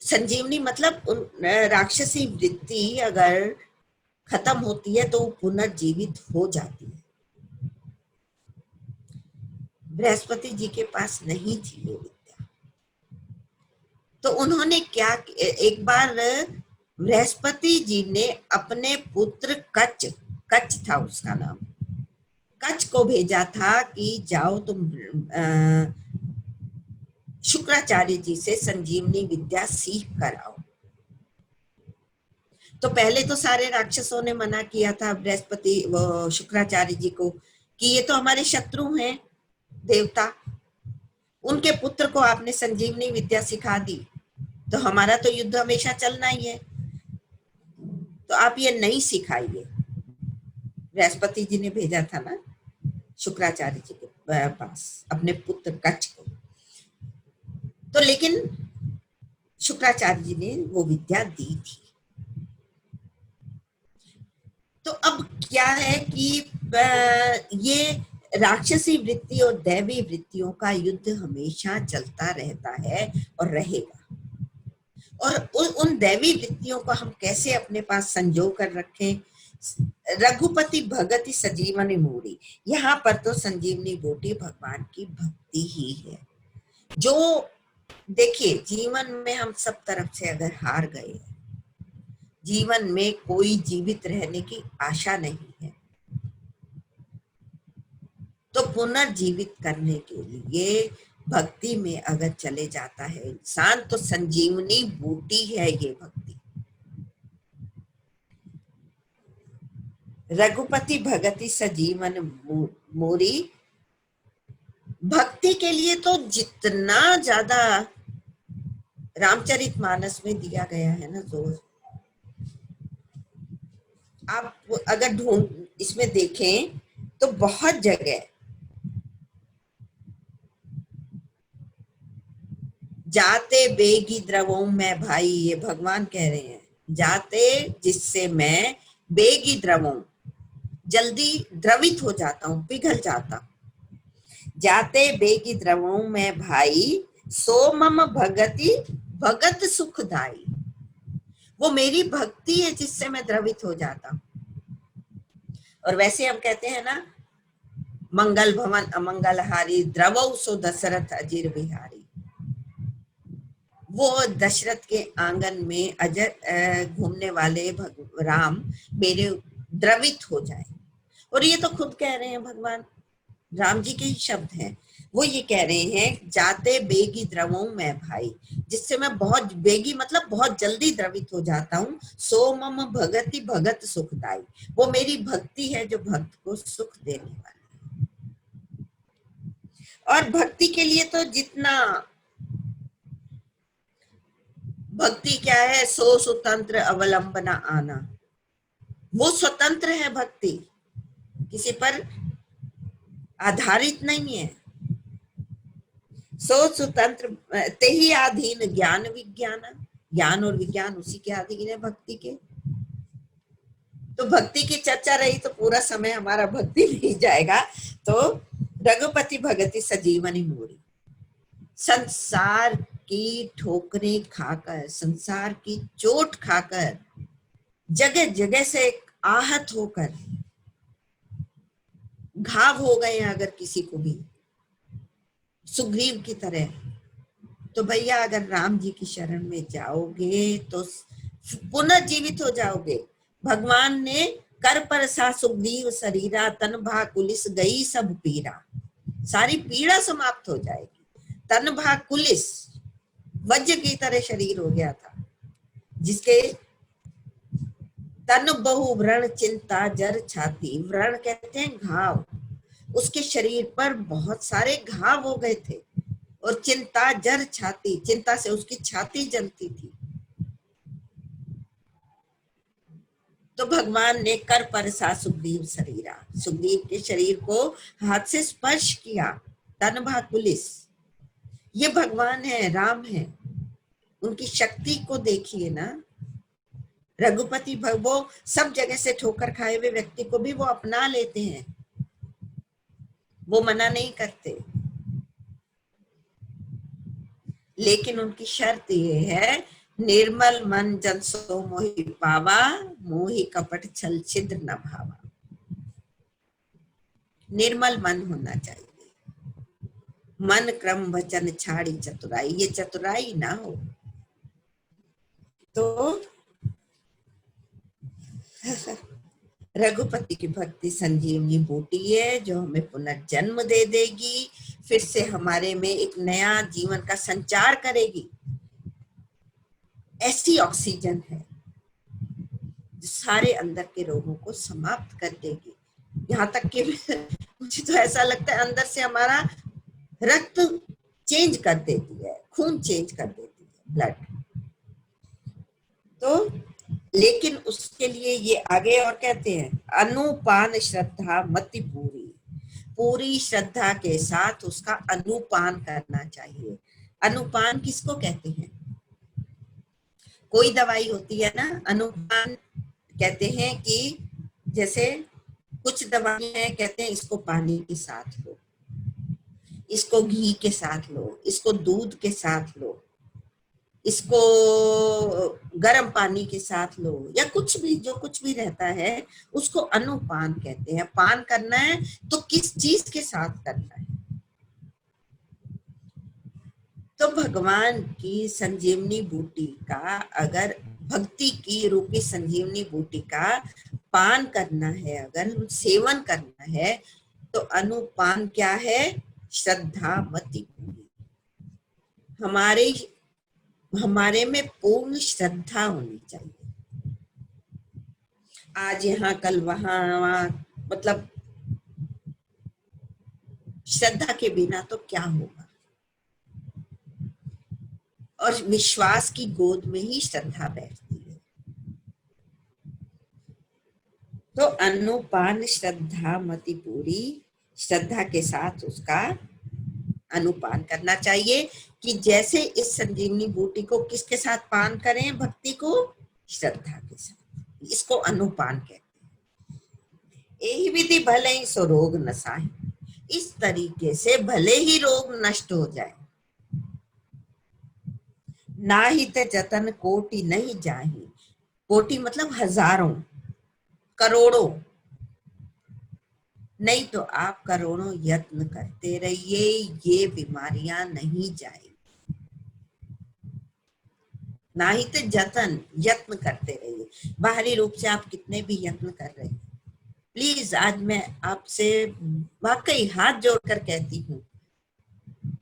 संजीवनी मतलब राक्षसी वृत्ति अगर खत्म होती है तो वो पुनर्जीवित हो जाती है। बृहस्पति जी के पास नहीं थी ये विद्या, तो उन्होंने क्या, एक बार बृहस्पति जी ने अपने पुत्र कच, कच था उसका नाम, कच को भेजा था कि जाओ तुम शुक्राचार्य जी से संजीवनी विद्या सीख कर आओ। तो पहले तो सारे राक्षसों ने मना किया था बृहस्पति वो शुक्राचार्य जी को कि ये तो हमारे शत्रु हैं देवता, उनके पुत्र को आपने संजीवनी विद्या सिखा दी तो हमारा तो युद्ध हमेशा चलना ही है, तो आप ये नहीं सिखाइए। बृहस्पति जी ने भेजा था ना शुक्राचार्य जी के पास अपने पुत्र कच को, तो लेकिन शुक्राचार्य जी ने वो विद्या दी थी। तो अब क्या है कि ये राक्षसी वृत्ति और दैवी वृत्तियों का युद्ध हमेशा चलता रहता है और रहेगा। और उन दैवी वृत्तियों को हम कैसे अपने पास संजो कर रखें? रघुपति भगति संजीवनी मूढ़ी, यहाँ पर तो संजीवनी बूटी भगवान की भक्ति ही है। जो देखिए, जीवन में हम सब तरफ से अगर हार गए, जीवन में कोई जीवित रहने की आशा नहीं है, तो पुनर्जीवित करने के लिए भक्ति में अगर चले जाता है इंसान, तो संजीवनी बूटी है ये भक्ति। रघुपति भगति सजीवन मोरी, भक्ति के लिए तो जितना ज्यादा रामचरितमानस में दिया गया है ना जोर, आप अगर इसमें देखें तो बहुत जगह जाते बेगी द्रवों में, भाई ये भगवान कह रहे हैं, जाते जिससे मैं बेगी द्रवों, जल्दी द्रवित हो जाता हूं, पिघल जाता हूं, जाते बेगी द्रवों में भाई, सो मम भगति भगत सुखदाई, वो मेरी भक्ति है जिससे मैं द्रवित हो जाता हूं। और वैसे हम कहते हैं ना, मंगल भवन अमंगलहारी, द्रवौ सो दशरथ अजीर बिहारी, वो दशरथ के आंगन में अजर घूमने वाले राम मेरे द्रवित हो जाए। और ये तो खुद कह रहे हैं भगवान, राम जी के ही शब्द हैं। वो ये कह रहे हैं, जाते बेगी द्रवों में भाई, जिससे मैं बहुत बेगी मतलब बहुत जल्दी द्रवित हो जाता हूँ, सो मम भगति भगत सुखदाई, वो मेरी भक्ति है जो भक्त को सुख देने वाली। और भक्ति के लिए तो जितना, भक्ति क्या है? सो स्वतंत्र अवलंबना आना, वो स्वतंत्र है भक्ति, किसी पर आधारित नहीं है। सो स्वतंत्र ते ही अधीन ज्ञान विज्ञान, ज्ञान और विज्ञान उसी के अधीन है भक्ति के। तो भक्ति की चर्चा रही तो पूरा समय हमारा भक्ति नहीं जाएगा। तो रघुपति भगति सजीवनी मूढ़ी, संसार की ठोकरें खाकर, संसार की चोट खाकर, जगह जगह से आहत होकर, घाव हो गए अगर किसी को भी, सुग्रीव की तरह, तो भैया अगर राम जी की शरण में जाओगे तो पुनर्जीवित हो जाओगे। भगवान ने कर पर सा सुग्रीव शरीरा, तन भा कुलिस गई सब पीरा, सारी पीड़ा समाप्त हो जाएगी। तन भा कुलिस, वज्र की तरह शरीर हो गया था, जिसके तन बहु व्रण चिंता जर छाती, व्रण कहते हैं घाव, उसके शरीर पर बहुत सारे घाव हो गए थे। और चिंता जर छाती, चिंता से उसकी छाती जलती थी। तो भगवान ने कर पर सा सुग्रीव शरीरा, सुग्रीव के शरीर को हाथ से स्पर्श किया। तन भा कुलिस, ये भगवान है, राम है, उनकी शक्ति को देखिए ना। रघुपति वो सब जगह से ठोकर खाए हुए व्यक्ति को भी वो अपना लेते हैं, वो मना नहीं करते, लेकिन उनकी शर्त ये है, निर्मल मन जन सो मोहि पावा, मोहि कपट छल छिद्र न भावा। निर्मल मन होना चाहिए, मन क्रम वचन छाड़ी चतुराई, ये चतुराई ना हो। तो रघुपति की भक्ति संजीवनी बूटी है जो हमें पुनर्जन्म दे देगी, फिर से हमारे में एक नया जीवन का संचार करेगी। ऐसी ऑक्सीजन है जो सारे अंदर के रोगों को समाप्त कर देगी। यहाँ तक कि मुझे तो ऐसा लगता है अंदर से हमारा रक्त चेंज कर देती है, खून चेंज कर देती है, ब्लड। तो लेकिन उसके लिए ये आगे और कहते हैं, अनुपान श्रद्धा मति पूरी, पूरी श्रद्धा के साथ उसका अनुपान करना चाहिए। अनुपान किसको कहते हैं? कोई दवाई होती है ना, अनुपान कहते हैं कि जैसे कुछ दवाइयां हैं कहते हैं इसको पानी के साथ लो, इसको घी के साथ लो, इसको दूध के साथ लो, इसको गर्म पानी के साथ लो, या कुछ भी जो कुछ भी रहता है उसको अनुपान कहते हैं। पान करना है तो किस चीज के साथ करना है? तो भगवान की संजीवनी बूटी का, अगर भक्ति की रूपी संजीवनी बूटी का पान करना है, अगर सेवन करना है, तो अनुपान क्या है? श्रद्धा मति पूरी। हमारे हमारे में पूर्ण श्रद्धा होनी चाहिए। आज यहाँ कल वहां वहां, मतलब श्रद्धा के बिना तो क्या होगा? और विश्वास की गोद में ही श्रद्धा बैठती है। तो अनुपान श्रद्धा मति पूरी, श्रद्धा के साथ उसका अनुपान करना चाहिए। कि जैसे इस संजीवनी बूटी को किसके साथ पान करें? भक्ति को श्रद्धा के साथ। इसको अनुपान कहते हैं। यही विधि भले ही सो रोग नसाहि, इस तरीके से भले ही रोग नष्ट हो जाए। ना ही ते जतन कोटि नहीं जाहि, कोटि मतलब हजारों करोड़ों, नहीं तो आप करोड़ों यत्न करते रहिए, ये बीमारियां नहीं जाएगी। ना ही तो जतन, यत्न करते रहिए। बाहरी रूप से आप कितने भी यत्न कर रहे हैं, प्लीज आज मैं आपसे वाकई हाथ जोड़कर कहती हूँ,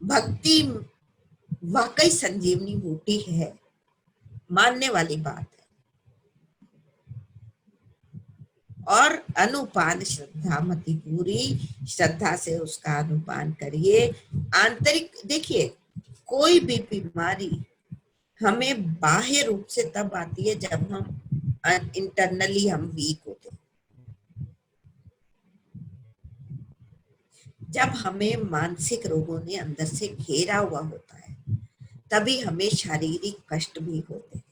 भक्ति वाकई संजीवनी बूटी है, मानने वाली बात है। और अनुपान श्रद्धा मति पूरी, श्रद्धा से उसका अनुपान करिए। आंतरिक देखिए, कोई भी बीमारी हमें बाह्य रूप से तब आती है जब हम इंटरनली हम वीक होते हैं। जब हमें मानसिक रोगों ने अंदर से घेरा हुआ होता है, तभी हमें शारीरिक कष्ट भी होते हैं।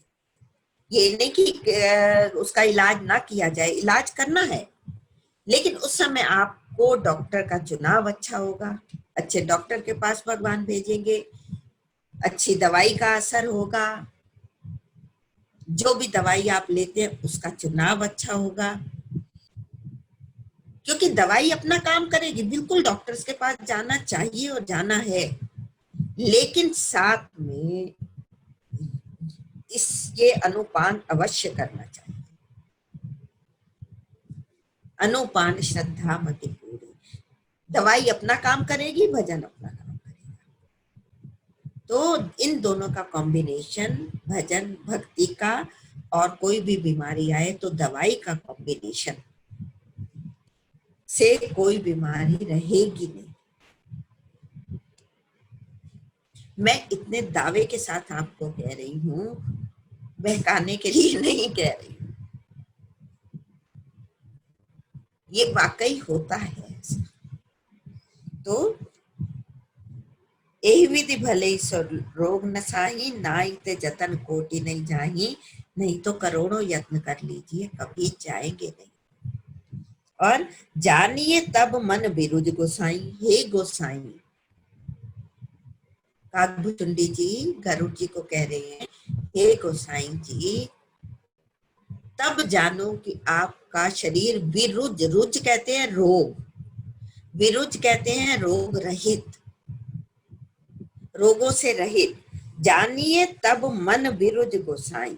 ये नहीं कि उसका इलाज ना किया जाए, इलाज करना है, लेकिन उस समय आपको डॉक्टर का चुनाव अच्छा होगा, अच्छे डॉक्टर के पास भगवान भेजेंगे, अच्छी दवाई का असर होगा, जो भी दवाई आप लेते हैं उसका चुनाव अच्छा होगा, क्योंकि दवाई अपना काम करेगी। बिल्कुल डॉक्टर्स के पास जाना चाहिए और जाना है, लेकिन साथ में इस ये अनुपान अवश्य करना चाहिए। अनुपान श्रद्धा मति पूरी, दवाई अपना काम करेगी, भजन अपना काम करेगा। तो इन दोनों का कॉम्बिनेशन, भजन भक्ति का, और कोई भी बीमारी आए तो दवाई का कॉम्बिनेशन से कोई बीमारी रहेगी नहीं। मैं इतने दावे के साथ आपको कह रही हूँ, बहकाने के लिए नहीं कह रही हूँ, ये वाकई होता है ऐसा। तो एहि विधि भले सो रोग नसाही, नाई ते जतन कोटि नहीं जाही, नहीं तो करोड़ों यत्न कर लीजिए, कभी जाएंगे नहीं। और जानिए तब मन बिरुज गोसाई, हे गोसाई, काकभुचुंडी जी गरुड़ जी को कह रहे हैं, हे गोसाई जी, तब जानो कि आपका शरीर विरुज, रुज कहते हैं रोग, विरुज कहते हैं रोग रहित, रोगों से रहित। जानिए तब मन विरुज गोसाई,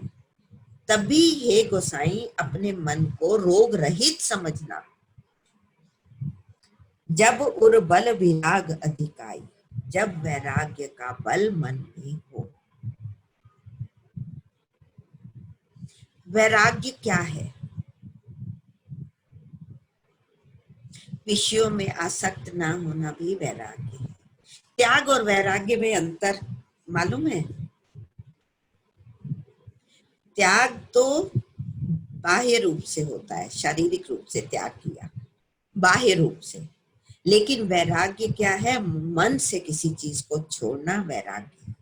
तभी हे गोसाई अपने मन को रोग रहित समझना। जब उर बल विराग अधिकाई, जब वैराग्य का बल मन में हो। वैराग्य क्या है? विषयों में आसक्त ना होना भी वैराग्य है। त्याग और वैराग्य में अंतर मालूम है? त्याग तो बाह्य रूप से होता है, शारीरिक रूप से त्याग किया, बाह्य रूप से। लेकिन वैराग्य क्या है? मन से किसी चीज को छोड़ना वैराग्य।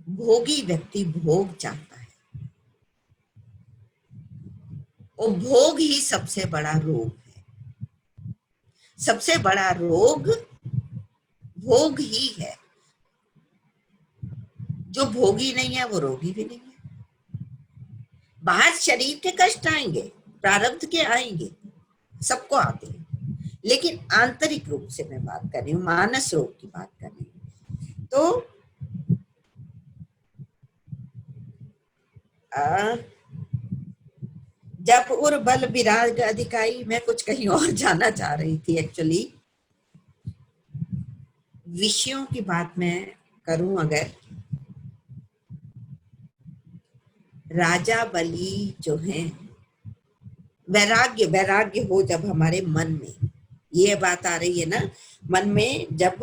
भोगी व्यक्ति भोग चाहता है, वो भोग ही सबसे बड़ा रोग है। सबसे बड़ा रोग भोग ही है। जो भोगी नहीं है वो रोगी भी नहीं है। बाहर शरीर के कष्ट आएंगे, प्रारब्ध के आएंगे, सबको आते हैं, लेकिन आंतरिक रूप से मैं बात कर रही हूँ, मानस रोग की बात कर रही हूँ। तो जब उर बल विराग अधिकाई, मैं कुछ कहीं और जाना चाह रही थी एक्चुअली। विषयों की बात मैं करूं अगर, राजा बलि जो है, वैराग्य वैराग्य हो जब हमारे मन में, ये बात आ रही है ना मन में, जब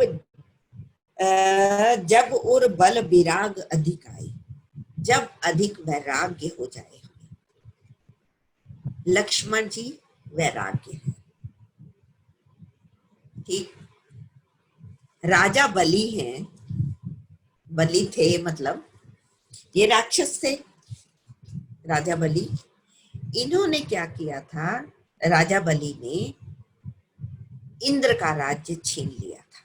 उर बल विराग अधिकाई, जब अधिक वैराग्य हो जाए। लक्ष्मण जी वैराग्य है, ठीक। राजा बलि हैं, बलि थे मतलब ये राक्षस थे, राजा बलि। इन्होंने क्या किया था, राजा बलि ने इंद्र का राज्य छीन लिया था।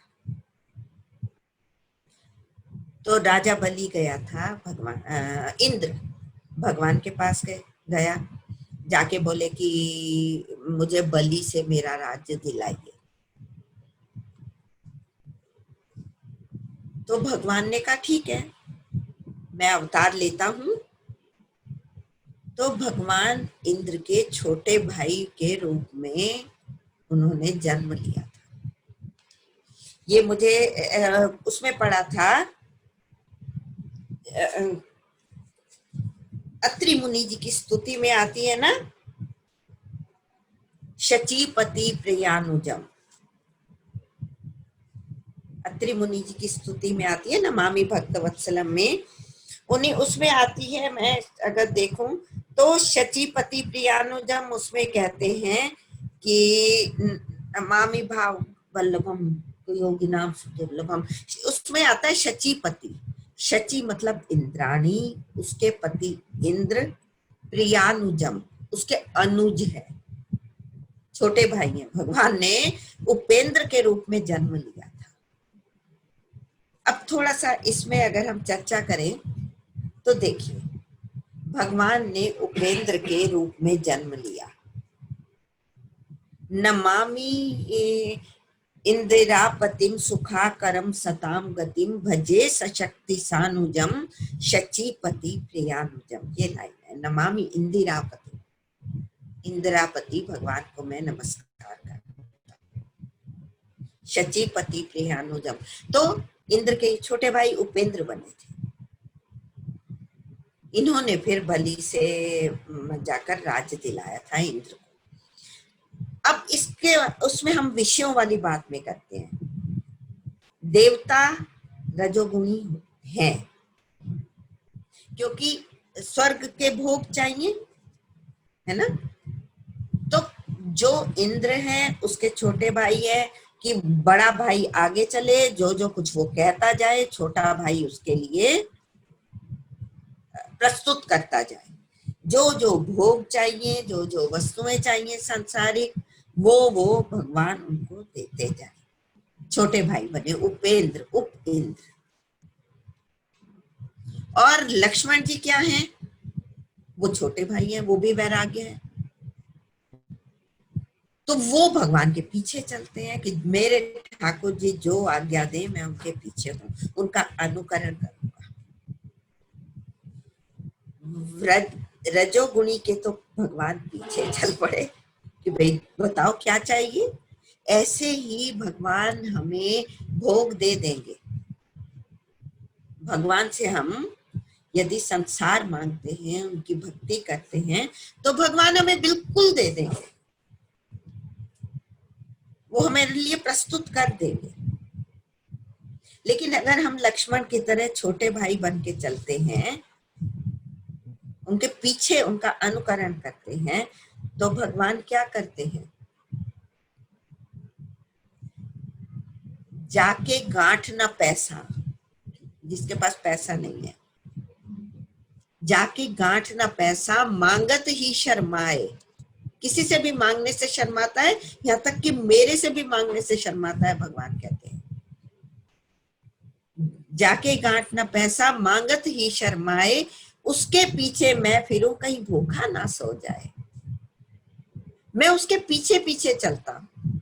तो राजा बलि गया था इंद्र भगवान के पास गया, जाके बोले कि मुझे बलि से मेरा राज्य दिलाइए। तो भगवान ने कहा ठीक है, मैं अवतार लेता हूं। तो भगवान इंद्र के छोटे भाई के रूप में उन्होंने जन्म लिया था। ये मुझे उसमें पढ़ा था, अत्रि मुनि जी की स्तुति में आती है ना, शचीपति प्रियानुजम। अत्रि मुनि जी की स्तुति में आती है ना, मामी भक्त वत्सलम में, उन्हें उसमें आती है। मैं अगर देखूं तो शचीपति प्रियानुजम उसमें कहते हैं कि मामी भाव वल्लभम योगी नाम दुर्लभम, उसमें आता है शचीपति। शची मतलब इंद्राणी, उसके पति इंद्र, प्रियानुजम उसके अनुज है, छोटे भाई हैं। भगवान ने उपेंद्र के रूप में जन्म लिया था। अब थोड़ा सा इसमें अगर हम चर्चा करें तो देखिए, भगवान ने उपेंद्र के रूप में जन्म लिया। नमामि इंदिरापतिम सुखाकरम सताम गतिम भजे सशक्ति सानुजम शचीपति प्रियानुजम, ये लाइन है। नमामि इंदिरापति, इंदिरापति भगवान को मैं नमस्कार करता हूँ। शचीपति प्रियानुजम, तो इंद्र के छोटे भाई उपेंद्र बने थे। इन्होंने फिर बलि से जाकर राज्य दिलाया था इंद्र को। अब इसके उसमें हम विषयों वाली बात में करते हैं। देवता रजोगुणी हैं, क्योंकि स्वर्ग के भोग चाहिए, है ना। तो जो इंद्र है उसके छोटे भाई है कि बड़ा भाई आगे चले, जो जो कुछ वो कहता जाए, छोटा भाई उसके लिए प्रस्तुत करता जाए। जो जो भोग चाहिए, जो जो वस्तुएं चाहिए सांसारिक, वो भगवान उनको देते जाए। छोटे भाई बने उपेंद्र, उपेंद्र। और लक्ष्मण जी क्या हैं, वो छोटे भाई हैं, वो भी वैराग्य है। तो वो भगवान के पीछे चलते हैं कि मेरे ठाकुर जी जो आज्ञा दे मैं उनके पीछे हूँ, उनका अनुकरण करूंगा। रजोगुणी के तो भगवान पीछे चल पड़े कि भाई बताओ क्या चाहिए। ऐसे ही भगवान हमें भोग दे देंगे। भगवान से हम यदि संसार मांगते हैं, उनकी भक्ति करते हैं, तो भगवान हमें बिल्कुल दे देंगे, वो हमारे लिए प्रस्तुत कर देंगे। लेकिन अगर हम लक्ष्मण की तरह छोटे भाई बन के चलते हैं, उनके पीछे उनका अनुकरण करते हैं, तो भगवान क्या करते हैं, जाके गांठना पैसा, जिसके पास पैसा नहीं है, जाके गांठना पैसा मांगत ही शर्माए। किसी से भी मांगने से शर्माता है, यहाँ तक कि मेरे से भी मांगने से शर्माता है। भगवान कहते हैं जाके गांठ न पैसा मांगत ही शर्माए, उसके पीछे मैं फिरूं कहीं भूखा ना सो जाए। मैं उसके पीछे पीछे चलता हूं।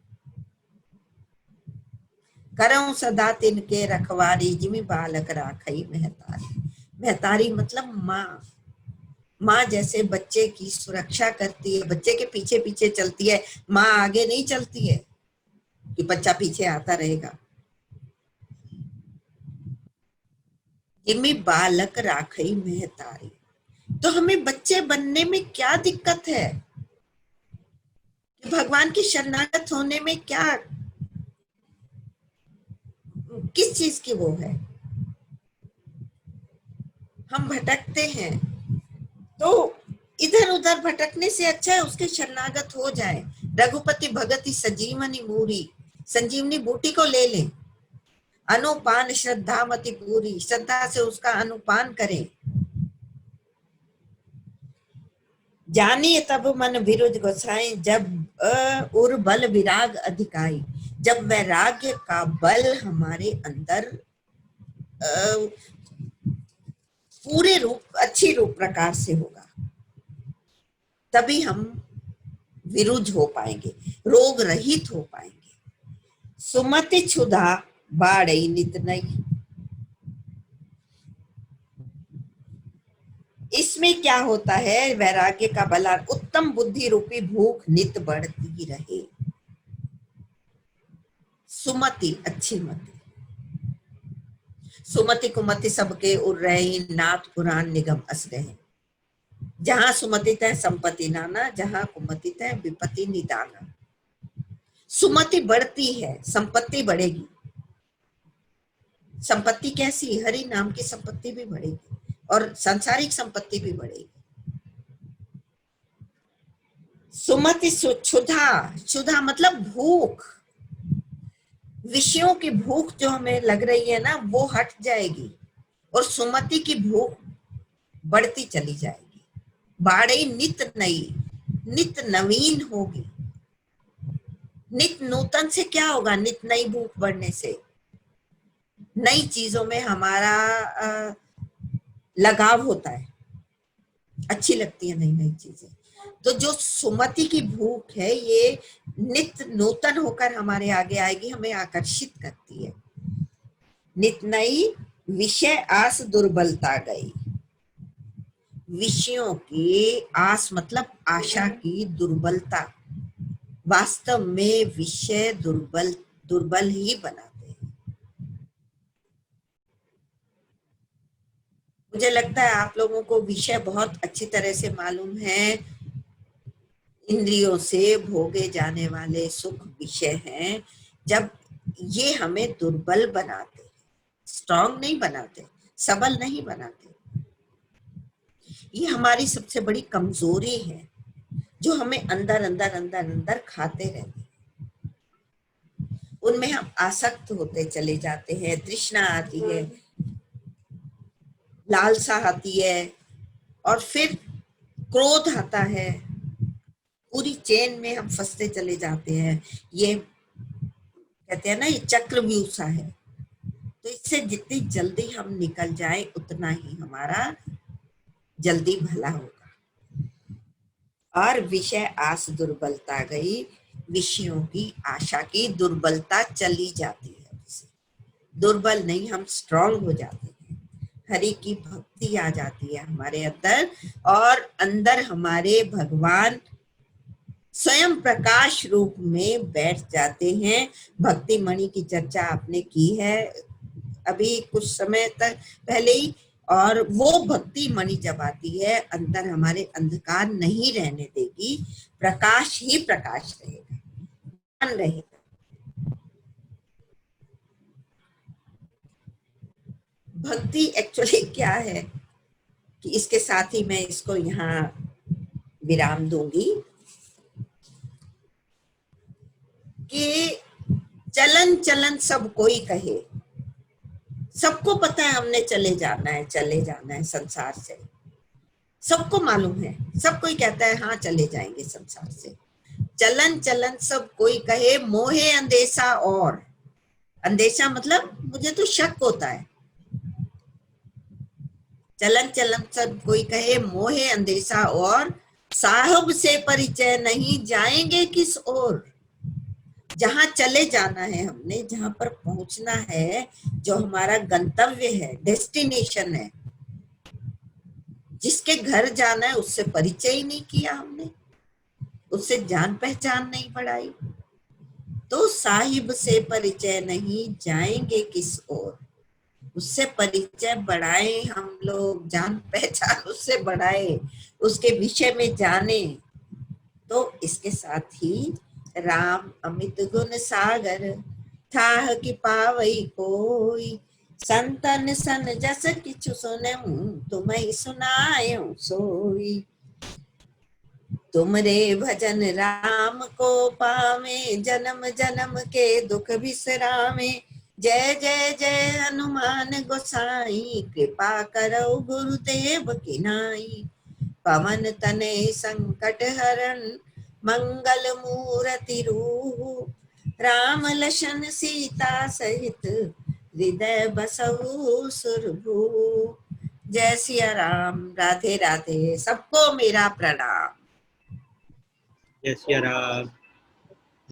करऊं सदा तिनके रखवारी, जिमि बालक राखई महतारी। महतारी मतलब माँ। माँ जैसे बच्चे की सुरक्षा करती है, बच्चे के पीछे पीछे चलती है, माँ आगे नहीं चलती है कि बच्चा पीछे आता रहेगा। जिमि बालक राखई महतारी। तो हमें बच्चे बनने में क्या दिक्कत है? कि भगवान की शरणागत होने में क्या, किस चीज की वो है? हम भटकते हैं तो इधर उधर भटकने से अच्छा है उसके शरणागत हो जाए। रघुपति भगति सजीवनी मूरी, संजीवनी बूटी को ले लें। अनुपान श्रद्धा मति पूरी, श्रद्धा से उसका अनुपान करें। जानिए तब मन विरुद्ध गोसाई, जब उर बल विराग अधिकाई। जब वैराग्य का बल हमारे अंदर पूरे रूप अच्छी रूप प्रकार से होगा, तभी हम विरुद्ध हो पाएंगे, रोग रहित हो पाएंगे। सुमति क्षुधा बाड़ई नित नई। इसमें क्या होता है? वैराग्य का बल, उत्तम बुद्धि रूपी भूख नित बढ़ती रहे। सुमति अच्छी मति, सुमति कुमति सबके उर रहे, नाथ पुराण निगम अस रहे। जहां सुमति तय संपत्ति नाना, जहां कुमति तय विपत्ति निदाना। सुमति बढ़ती है, संपत्ति बढ़ेगी। संपत्ति कैसी? हरि नाम की संपत्ति भी बढ़ेगी और सांसारिक संपत्ति भी बढ़ेगी। सुमति क्षुधा, क्षुधा मतलब भूख, विषयों की भूख जो हमें लग रही है ना, वो हट जाएगी और सुमति की भूख बढ़ती चली जाएगी। बाड़े नित नई, नित नवीन होगी। नित नूतन से क्या होगा? नित नई भूख बढ़ने से नई चीजों में हमारा लगाव होता है, अच्छी लगती है नई नई चीजें। तो जो सुमति की भूख है ये नित नूतन होकर हमारे आगे आएगी, हमें आकर्षित करती है। नित नई विषय आस दुर्बलता गई। विषयों की आस मतलब आशा की दुर्बलता। वास्तव में विषय दुर्बल ही बनाते हैं। मुझे लगता है आप लोगों को विषय बहुत अच्छी तरह से मालूम है। इंद्रियों से भोगे जाने वाले सुख विषय हैं। जब ये हमें दुर्बल बनाते, स्ट्रांग नहीं बनाते, सबल नहीं बनाते। ये हमारी सबसे बड़ी कमजोरी है जो हमें अंदर अंदर अंदर अंदर खाते रहते हैं। उनमें हम आसक्त होते चले जाते हैं। तृष्णा आती है, लालसा आती है और फिर क्रोध आता है। पूरी चेन में हम फंसते चले जाते हैं। ये कहते हैं ना, ये चक्रव्यूह सा है। तो इससे जितनी जल्दी हम निकल जाए उतना ही हमारा जल्दी भला होगा। और विषय आस दुर्बलता गई, विषयों की आशा की दुर्बलता चली जाती है। दुर्बल नहीं, हम स्ट्रांग हो जाते हैं। हरि की भक्ति आ जाती है हमारे अंदर और अंदर हमारे भगवान स्वयं प्रकाश रूप में बैठ जाते हैं। भक्ति मणि की चर्चा आपने की है अभी कुछ समय तक पहले ही। और वो भक्ति मणि जब आती है अंदर हमारे अंधकार नहीं रहने देगी, प्रकाश ही प्रकाश रहेगा। भक्ति एक्चुअली क्या है कि इसके साथ ही मैं इसको यहाँ विराम दूंगी कि चलन चलन सब कोई कहे, सबको पता है हमने चले जाना है संसार से। सबको मालूम है, सब कोई कहता है हाँ चले जाएंगे संसार से। चलन चलन सब कोई कहे मोहे अंदेशा, और अंदेशा मतलब मुझे तो शक होता है। चलन चलन सब कोई कहे मोहे अंदेशा, और साहब से परिचय नहीं जाएंगे किस ओर। जहां चले जाना है हमने, जहां पर पहुंचना है, जो हमारा गंतव्य है, डेस्टिनेशन है, जिसके घर जाना है उससे परिचय ही नहीं किया हमने, उससे जान पहचान नहीं बढ़ाई, तो साहिब से परिचय नहीं जाएंगे किस ओर। उससे परिचय बढ़ाए हम लोग, जान पहचान उससे बढ़ाए, उसके विषय में जाने। तो इसके साथ ही राम अमित गुण सागर, थाह कि पावई कोई, संतन सन जस किछु सुनऊं, तुम्हें सुनायूं सोई। तुमरे भजन राम को पावे, जन्म जन्म के दुख बिसरावे। जय जय जय हनुमान गोसाई, कृपा करो गुरुदेव की नाई। पवन तने संकट हरण, मंगल मूर्ति रूप, राम लखन सीता सहित, हृदय बसहु सुरभूप। जय सिया राम। राधे राधे। सबको मेरा प्रणाम। जय सिया राम।